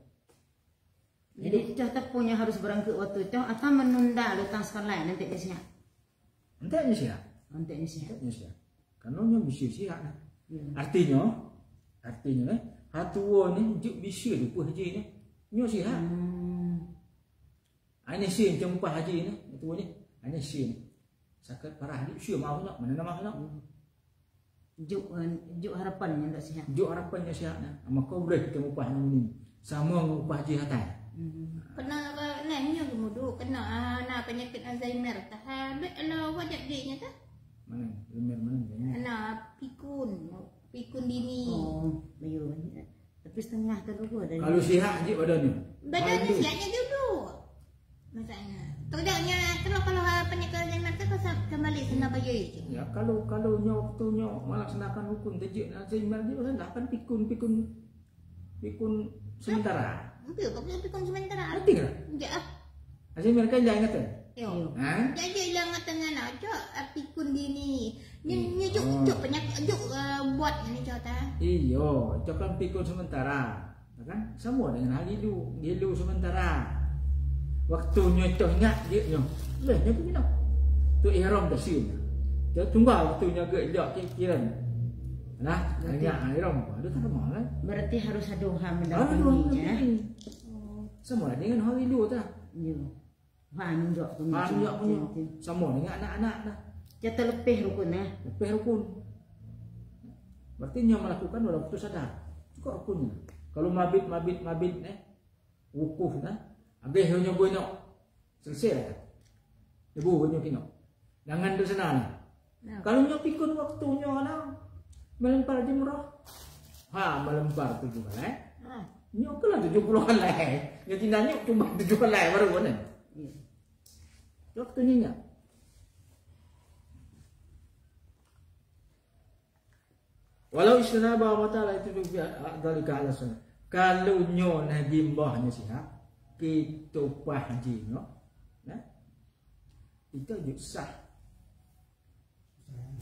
Jadi kita punya harus berangkat waktu itu atau menunda datang sekali nanti dia siap.
Nanti siap.
Nanti siap.
Karena nyoba bisa siap. Artinya hatuwa ni juk bisa lupa haji ni. Nyo sihat. Ini sih jumpa haji ni, itu ni. Ini sih. Sakit parah ni, sih mau nak, mana nama nak.
Juk harapannya tak sihat.
Juk harapannya sihat nah. Maka boleh kita upah ni. Sama upah haji hatai.
Kena nanya kemudian kena nak penyakit Alzheimer tahan lo wajib dia tah.
Mana? Alzheimer mana?
Nak pikun dini.
Oh, bayu. Tapi setengah terlalu ada.
Kalau sihat je badannya.
Badannya sihatnya dulu. Masalahnya. Tidaknya kalau penyakit Alzheimer tu kembali kena bayu itu.
Ya kalau waktunya melaksanakan hukum tajik Alzheimer dia kan pikun sementara.
Betul, pikun sementara.
Ngerti tak?
Ya.
Alzheimer kan jangan kata.
Yo. Jadi hilang tengah nak pikun dini. Ni juk penyakit buat ni cerita.
Iyo, itu kan pikun sementara, kan? Sama dengan hal hilu sementara. Waktunya itu ingat dia nyo. Leh nyo kena. Tu ihram tersin. Dia tunggu waktunya ke dia kiran. Nah, ingat ihram. Ada tak mau kan?
Berarti harus ada hal mendampinginya.
Sama dengan hal hilu tu.
Yo. Faham juga punya.
Sama dengan anak-anak dah.
Dia terlepih rukun
Lebih rukun. Berarti dia melakukan walaupun sadar. Cukup rukunnya. Kalau mabit wukuf habis hanya banyak selesai lah. Ibu banyak kena. Jangan tu sana lah. Kalau nyo pikun waktunya lah melempar jumrah. Melempar 7 helai. Nyo kelah 70 helai. Nyo tinanya cuma 7 helai baru kan. Waktunya enggak. Walau istinaba wa ta'ala itu dalika ala sunnah. Kalau nyo na gimbahnya sihat, kita upah haji nyo, itu juga sah.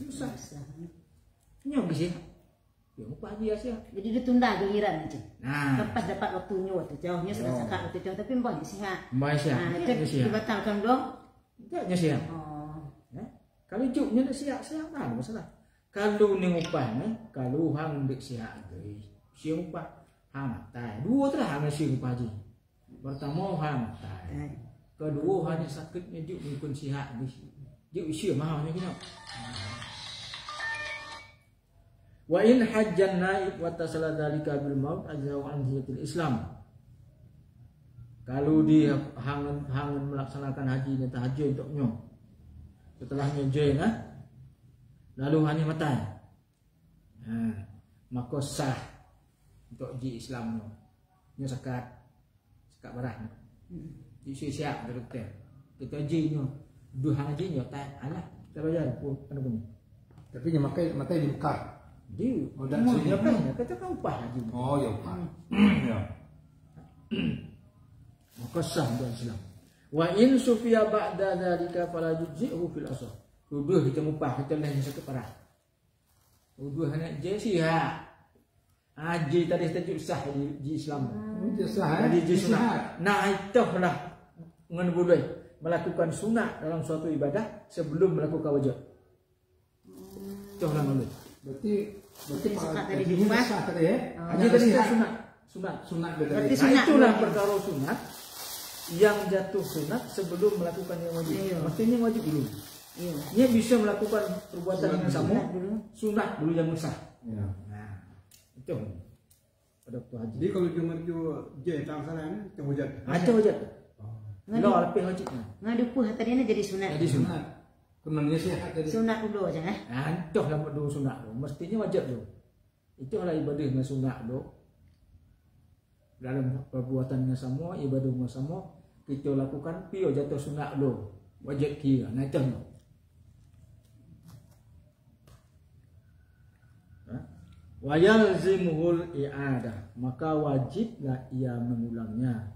Sah. Nyo bisa. Ya upah haji sihat.
Jadi ditunda giliran aja.
Nah,
lepas dapat waktunya waktu jauhnya sudah sekat waktu jauh tapi mbahnya sihat.
Mbah sihat.
Itu dibatalkan dong.
Tidaknya sihat. Kalau juknya dah sihat tak masalah. Kalau ni upah kalau hang dik sihat si upah matai. Dua tu hang si upah haji. Pertama hang matai. Kedua hanya sakitnya juk ni pun sihat ni. Juk isi mahalnya kena. Wa in hajjan naib wa tasala dzalika bil maut ajza an hiyatil Islam. Kalau dia hangan melaksanakan haji dan tahajud untuknya. Setelahnya join lalu hani matai. Maka sah untuk ji Islam nyo sekat barah. Di siap doktor. Kita ji nyo duh haji nyo tak alah kita bayar pun pun.
Tapi nya makai di Mekah.
Di
dan sini
kita kan upah haji.
Oh ya upah. Ya.
Maka sah untuk Islam. Wa in sufiya ba'da dzalika fala yujzi'u fil asr. Uduh kita mupah kita lain satu parah. Uduh anak je sihat. Haji tadi tajuk sah di Islam.
Sah.
Jadi ji sunat. Nah itulah ngan boleh melakukan sunat dalam suatu ibadah sebelum melakukan wajib. Itulah boleh.
Berarti
sekat tadi di rumah.
Sah tadi ya.
Haji tadi sunat.
Berarti
Nah, itulah perkara sunat yang jatuh sunat sebelum melakukan yang wajib. Mestinya wajib dulu. Dia bisa melakukan perbuatan yang sama sunat dulu yang sah. Nah, itu pada waktu haji.
Jadi kalau cuma tu je tak salah ni, tu hujat.
Ada wajib. Lo lebih wajibnya.
Ngadu puh tadi jadi sunat.
Jadi sunat.
Kunangnya sihat tadi.
Sunat dulu aja
Nah, itu lah dulu sunat lo. Mestinya wajib lo. Itulah ibadahnya sunat lo. Dalam perbuatannya sama, ibadahnya sama, kita lakukan pio jatuh sunat lo. Wajib kira. Nah, itu lo. Wa yalzimuhul i'adah, maka wajiblah ia mengulangnya.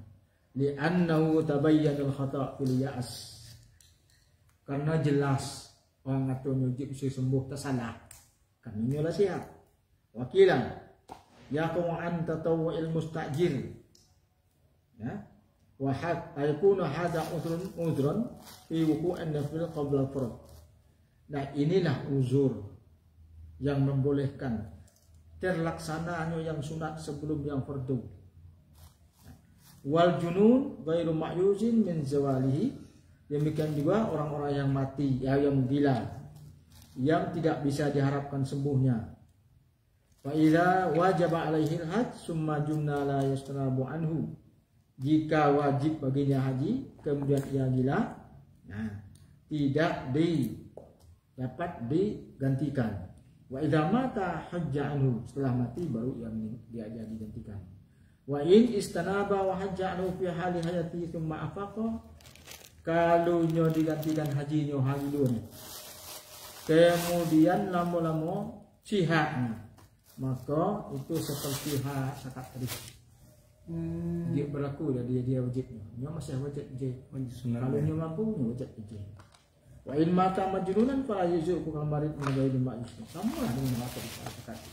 Li'annahu tabayyanal khata' fil ya'as. Karena jelas orang atau wajib sembuh tersalah. Kan inilah siap. Wakilan yaqum an tatawwu'il mustajil. Ya. Wa had ayakuna hadha udrun fi wuqu'in nafil qabla fard. Nah, inilah uzur yang membolehkan terlaksanaannya yang sunat sebelum yang fardu. Wal junun ghairu ma'yuzin min zawalihi. Demikian juga orang-orang yang mati, yang gila, yang tidak bisa diharapkan sembuhnya. Fa idza wajaba alaihi al-hajj summa jumna la yastanabu anhu. Jika wajib baginya haji kemudian ia gila, nah, tidak dapat digantikan. Wa idza mata hajja anhu, setelah mati baru dia digantikan. Wa in istanaba wa hajja anhu fi hali hayati thumma afaqa, kalau nyo digantikan haji nyo halun kemudian lama-lama sihat, maka itu seperti sakat tadi. Dia berlaku dia wajibnya. Nyo masih wajib je. Kalau nyo mampu nyo wajib je. Wa in mata majnunan fa yuzuku kamarit min ghairi ma'yus. Sama lah dengan apa disepakati.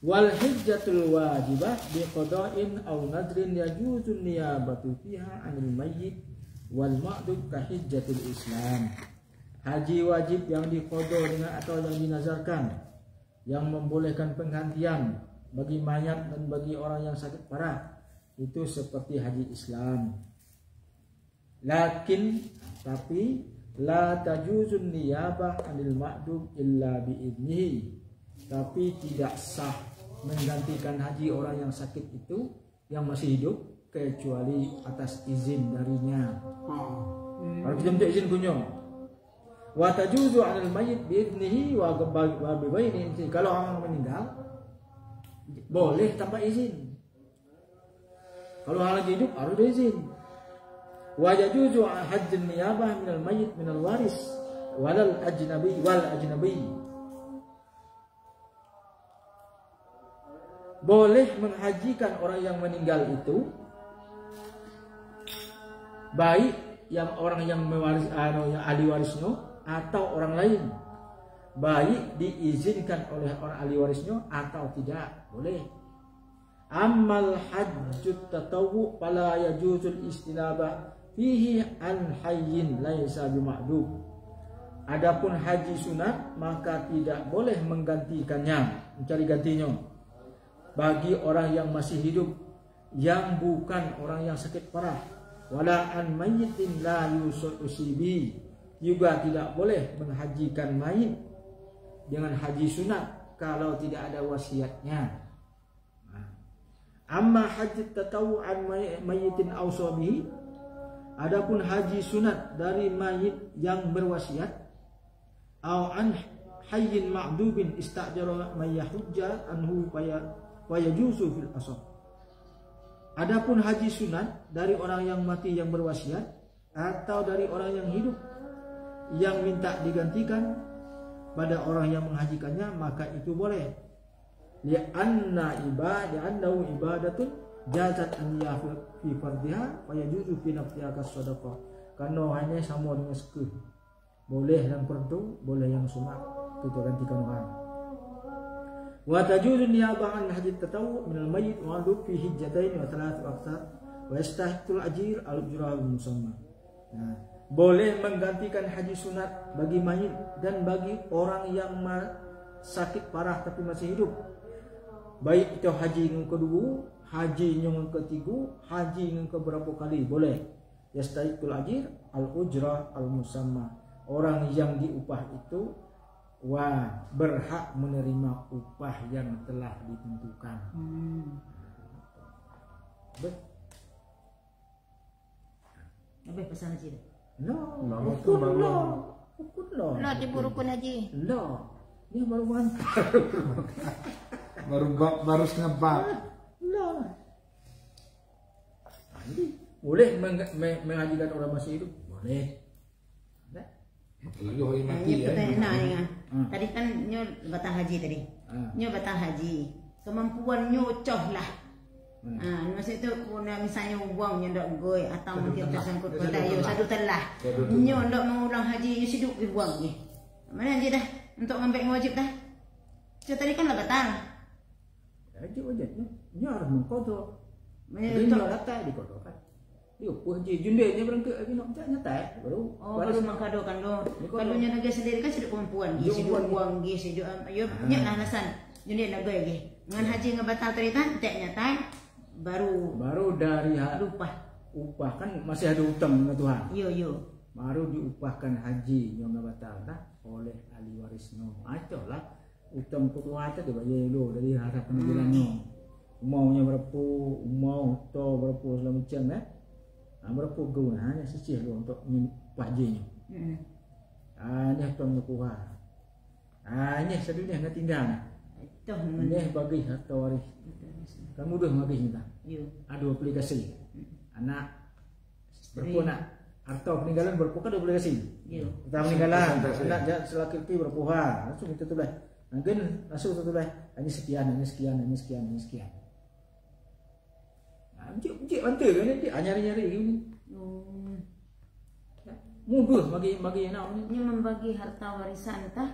Wal hijjatul wajibah bi qada'in aw nadrin yajuzun niyabatu fiha 'anil mayyit wal ma'dud ka hijjatul Islam. Haji wajib yang diqada dengan atau yang dinazarkan yang membolehkan penggantian bagi mayat dan bagi orang yang sakit parah itu seperti haji Islam. Lakin tapi la tajuzun niyabah 'anil ma'dud illa bi idnihi. Tapi tidak sah menggantikan haji orang yang sakit itu yang masih hidup kecuali atas izin darinya. Kalau kita minta izin punya. Wa tajuzu 'anil mayyit bi idnihi wa bi baini. Kalau orang meninggal boleh tanpa izin. Kalau orang lagi hidup harus izin. Wa yajuzu hajjun niyabah minal mayyit minal waris wal ajnabi. Boleh menghajikan orang yang meninggal itu baik yang orang yang mewaris yang ahli warisnya atau orang lain, baik diizinkan oleh orang ahli warisnya atau tidak, boleh. Ammal hajjut tatawwu fala yajuzul istinabah fihi an hayyin laisa bima'dub. Adapun haji sunat maka tidak boleh menggantikannya, mencari gantinya bagi orang yang masih hidup yang bukan orang yang sakit parah. Wala an mayyitin la yusibi, juga tidak boleh menghajikan mayit dengan haji sunat kalau tidak ada wasiatnya. Amma haji tatawwu an mayyitin awsabihi, adapun haji sunat dari mayit yang berwasiat, aw an hayyin ma'dubin istajara may yahujja anhu wa yajuzu fil asah. Adapun haji sunat dari orang yang mati yang berwasiat atau dari orang yang hidup yang minta digantikan pada orang yang menghajikannya, maka itu boleh. Li'annahu ibadatun jazat an fi fardhiha wa yajuzu fi nafsiha kas-shadaqah. Karena hanya sama dengan sekeh. Boleh yang fardu, boleh yang sunat. Itu gantikan orang. Wa tajuzu niyabah an haji tatawwu min al-mayyit wa adu fi hijjatain wa thalath waqtar wa yastahiqul ajir al-ujra al-musamma. Nah, boleh menggantikan haji sunat bagi mayit dan bagi orang yang sakit parah tapi masih hidup. Baik itu haji yang kedua, haji yang ketiga, haji yang keberapa kali boleh. Yastahiqul ajir al-ujra al-musamma. Orang yang diupah itu berhak menerima upah yang telah ditentukan.
Apa pesan haji?
Rukun loh.
Lah tipu rukun haji.
Loh. Ini baru mantap.
baru setengah bab.
Loh. Jadi boleh menghajikan orang masih hidup? Boleh.
Apalagi orang mati ya.
Tadi kan nyo batang haji tadi. Nyo batang haji. Kemampuan nyo coh lah. Maksud itu misalnya uangnya ndak goy atau mungkin tersangkut pada yo satu telah. Nyo ndak mengulang haji yo hidup di uang ni. Mana dia dah untuk ngambil wajib dah. So tadi kan lah batal.
Wajib nyo harus mengkodok.
Itu
data dikodokkan. Yo haji jundenya berangkat lagi nak nyata baru.
Baru mengkadokan lo. Kalau nya negara sendiri kan sudah kemampuan. Hidup uang hidup yo nyak lah alasan. Jundi nak goy lagi. Dengan haji ngebatal tadi kan tak nyata. Baru dari
upah kan masih ada hutang dengan Tuhan.
Yo.
Baru diupahkan haji yang batal oleh ahli warisnya. Itulah hutang ke Tuhan itu dibayar dulu dari harap penanggulannya. Umaunya berapa, umau to berapa segala macam berapa guna hanya sisih lu untuk upah hajinya. Ini hutang ke Tuhan. Ini sedunia nggak tinggal. Ini bagi harta waris. Kamu dah bagi kita. Ada aplikasi. Anak berapa nak harta peninggalan berapa kan ada aplikasi. Kita peninggalan anak selaki berapa langsung kita tulis. Mungkin langsung kita tulis ini sekian. Encik bantu kan dia nyari gini. Mudah bagi anak ni.
Ini membagi harta warisan tah.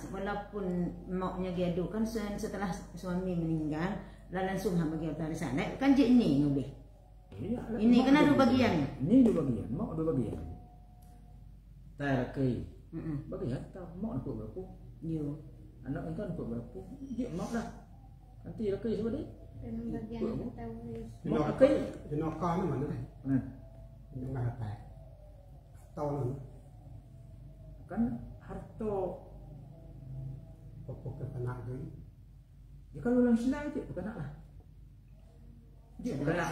Walaupun maknya gaduh kan setelah suami meninggal langsung bagi harta warisan. Kan je ini boleh. Ini kan ada bagian.
Ini ada bagian, mak ada bagian. Tarkai. Bagi harta mak dapat berapa?
Yo.
Anak itu dapat berapa? Dia mak lah. Nanti rakai siapa dia?
Bagian harta waris.
Mak rakai.
Jenaka ni mana? Jenaka harta. Tahu ni.
Kan harta
pokok kepenak ni.
Ya kalau orang Islam itu bukan lah. Dia bukan lah.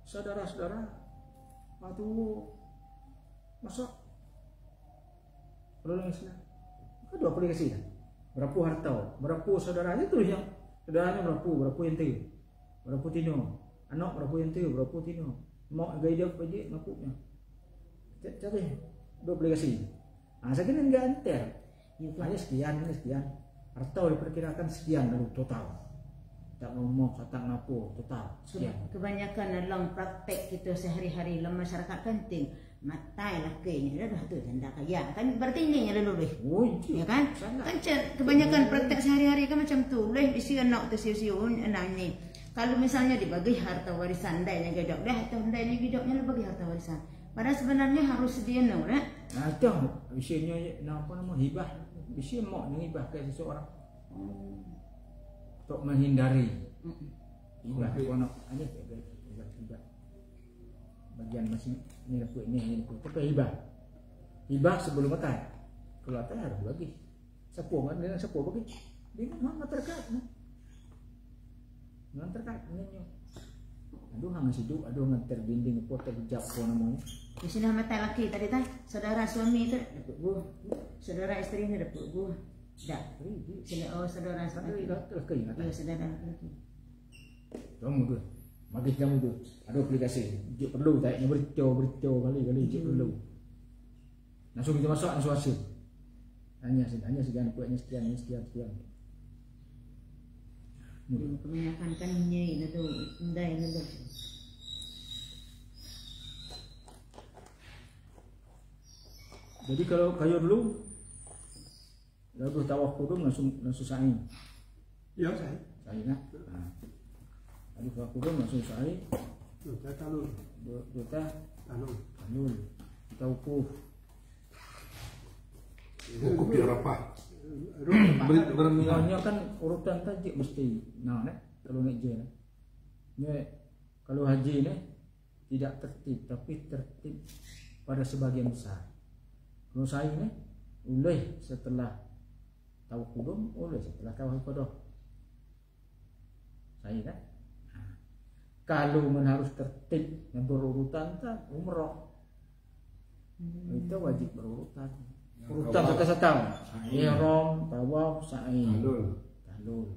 Saudara-saudara, aduh, masak. Kalau orang Islam, kan dua aplikasi kan. Berapa harta, berapa saudaranya tulis yang saudaranya berapa yang tu, berapa tino, anak berapa yang tu, berapa tino, mak gaya dia pergi makuknya. Cari dua aplikasi. Sekian enggak antar. Hanya sekian. Harta diperkirakan sekian lalu total. Tak ngomong, tak ngapo, total sekian.
Kebanyakan dalam praktek kita sehari-hari dalam masyarakat penting. Matai lah kayaknya dah tu tanda kaya. Kan berarti ini yang lalu ya kan? Kan kebanyakan praktek sehari-hari kan macam tu. Leh isi anak tu siu-siu anak ni. Kalau misalnya dibagi harta warisan dainya gedok dah atau dainya gedoknya bagi harta warisan. Padahal sebenarnya harus sedia no, nah.
Itu isinya apa nama hibah. Isi mak hibah ke seseorang. Untuk menghindari hibah anak ini hibah. Bagian masih ini apa hibah. Hibah sebelum matai. Kalau matai harus bagi. Siapa kan dengan siapa bagi? Dengan hang terkait. Dengan terkait dengan Aduh hang hidup, aduh nganter dinding apa terjap apa namanya.
Di sini mata laki tadi kan, saudara suami itu dapat buah, saudara istrinya dapat buah. Dah, saudara laki. Iya, saudara laki.
Kamu tu, bagi kamu tu, ada aplikasi. Jik perlu tak? Yang beritahu kali jik perlu. Langsung kita masuk langsung hasil. Hanya sekian kuatnya sekian.
Kebanyakan kan ini itu endai itu.
Jadi kalau kayu dulu, lalu tawaf kudum langsung sa'i.
Ya, saya.
Sa'i nak. Lalu tawaf kudum langsung sa'i.
Kita talul.
Kita talul. Kita wukuf.
Wukuf di Arafah.
Berminanya kan urutan tajik mesti. Nah, kalau naik je. Kalau haji ni tidak tertib, tapi tertib pada sebagian besar. Kalau saya ni boleh setelah tawaf kudum, boleh setelah tawaf qada. Saya kan. Kalau harus tertib yang berurutan tak umrah. Itu wajib berurutan. Urutan satu-satu. Ihram, tawaf, sa'i. Talul.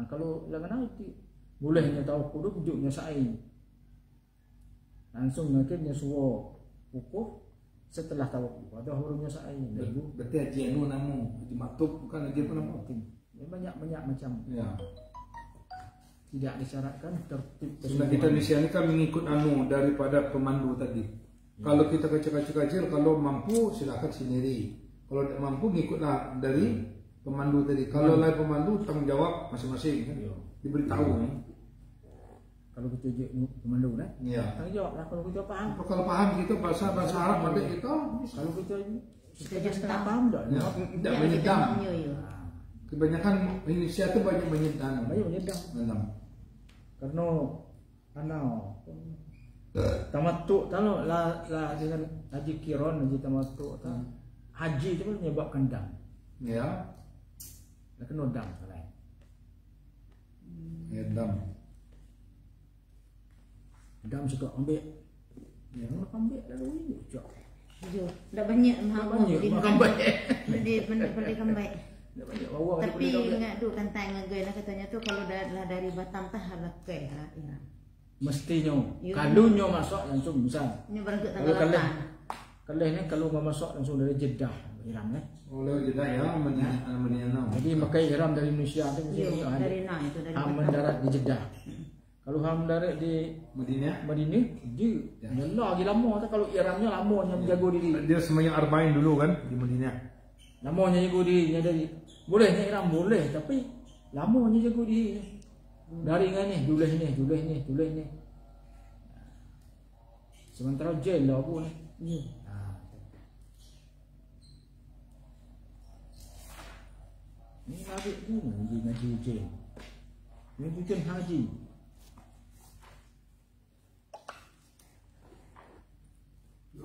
Kalau lengan itu bolehnya tawaf kudum hujungnya sa'i. Langsung akhirnya suwa wukuf setelah tawaf. Ada hurufnya sa'i.
Berarti haji anu namu, haji maktub bukan haji apa nama?
Banyak macam.
Ya.
Tidak disyaratkan tertib.
Sebenarnya kita di sini kan mengikut anu daripada pemandu tadi. Kalau kita kecil-kecil, kalau mampu silakan sendiri. Kalau tidak mampu ngikutlah dari pemandu tadi. Kalau lain pemandu tanggung jawab masing-masing kan. Diberitahu.
Kalau kita pemandu kan?
Iya.
Tanggung jawab lah kalau kita paham.
Kalau paham kita bahasa Arab pada kita.
Kalau kita
setengah
paham tak?
Tidak menyedam. Kebanyakan Indonesia itu banyak menyedam.
Karena tamattu tahu lah dengan haji kiron, haji tamattu haji itu menyebabkan dam.
Ya.
Nak kena dam lain.
Ya dam.
Dam juga ambil. Ya, nak ambil lalu ini jauh.
Dah banyak
makan baik.
Pendidikan baik.
Bawah
tapi ingat tu kan tanya gue lah katanya tu kalau dari Batam tah halakai ha.
Mestinya kalunnya masuk langsung misal.
Ini berangkat tanggal 8.
Kalau ni kalau mau masuk langsung dari Jeddah ihram ni.
Oh lewat Jeddah ya, Madinah.
Jadi pakai ihram dari Indonesia tu
dari Nah itu dari
Batam. Mendarat di Jeddah. Kalau ham mendarat di Madinah dia lagi lama tu kalau ihramnya lamanya menjaga diri.
Dia sembahyang arba'in dulu kan di Madinah.
Lamanya jaga dirinya dari bolehnya ihram boleh tapi lamanya jaga diri. Dari dengan ni, duleh ni. Sementara jail lah aku ni. Ni lagi tu ngaji jail. Ni bukan haji.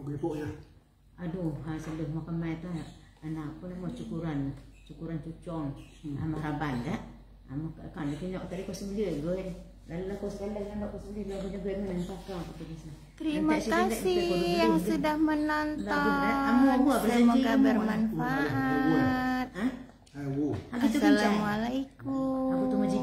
Okey pokoknya.
Aduh, sebelum makan mai tu anak aku nak mau cukuran cucong sama raban dah. Kan dia kena tadi kau sendiri gue. Lalu kau sekali nak kau sendiri dia punya gue menempatkan apa tu.
Terima kasih yang sudah menonton. Semoga bermanfaat. Assalamualaikum.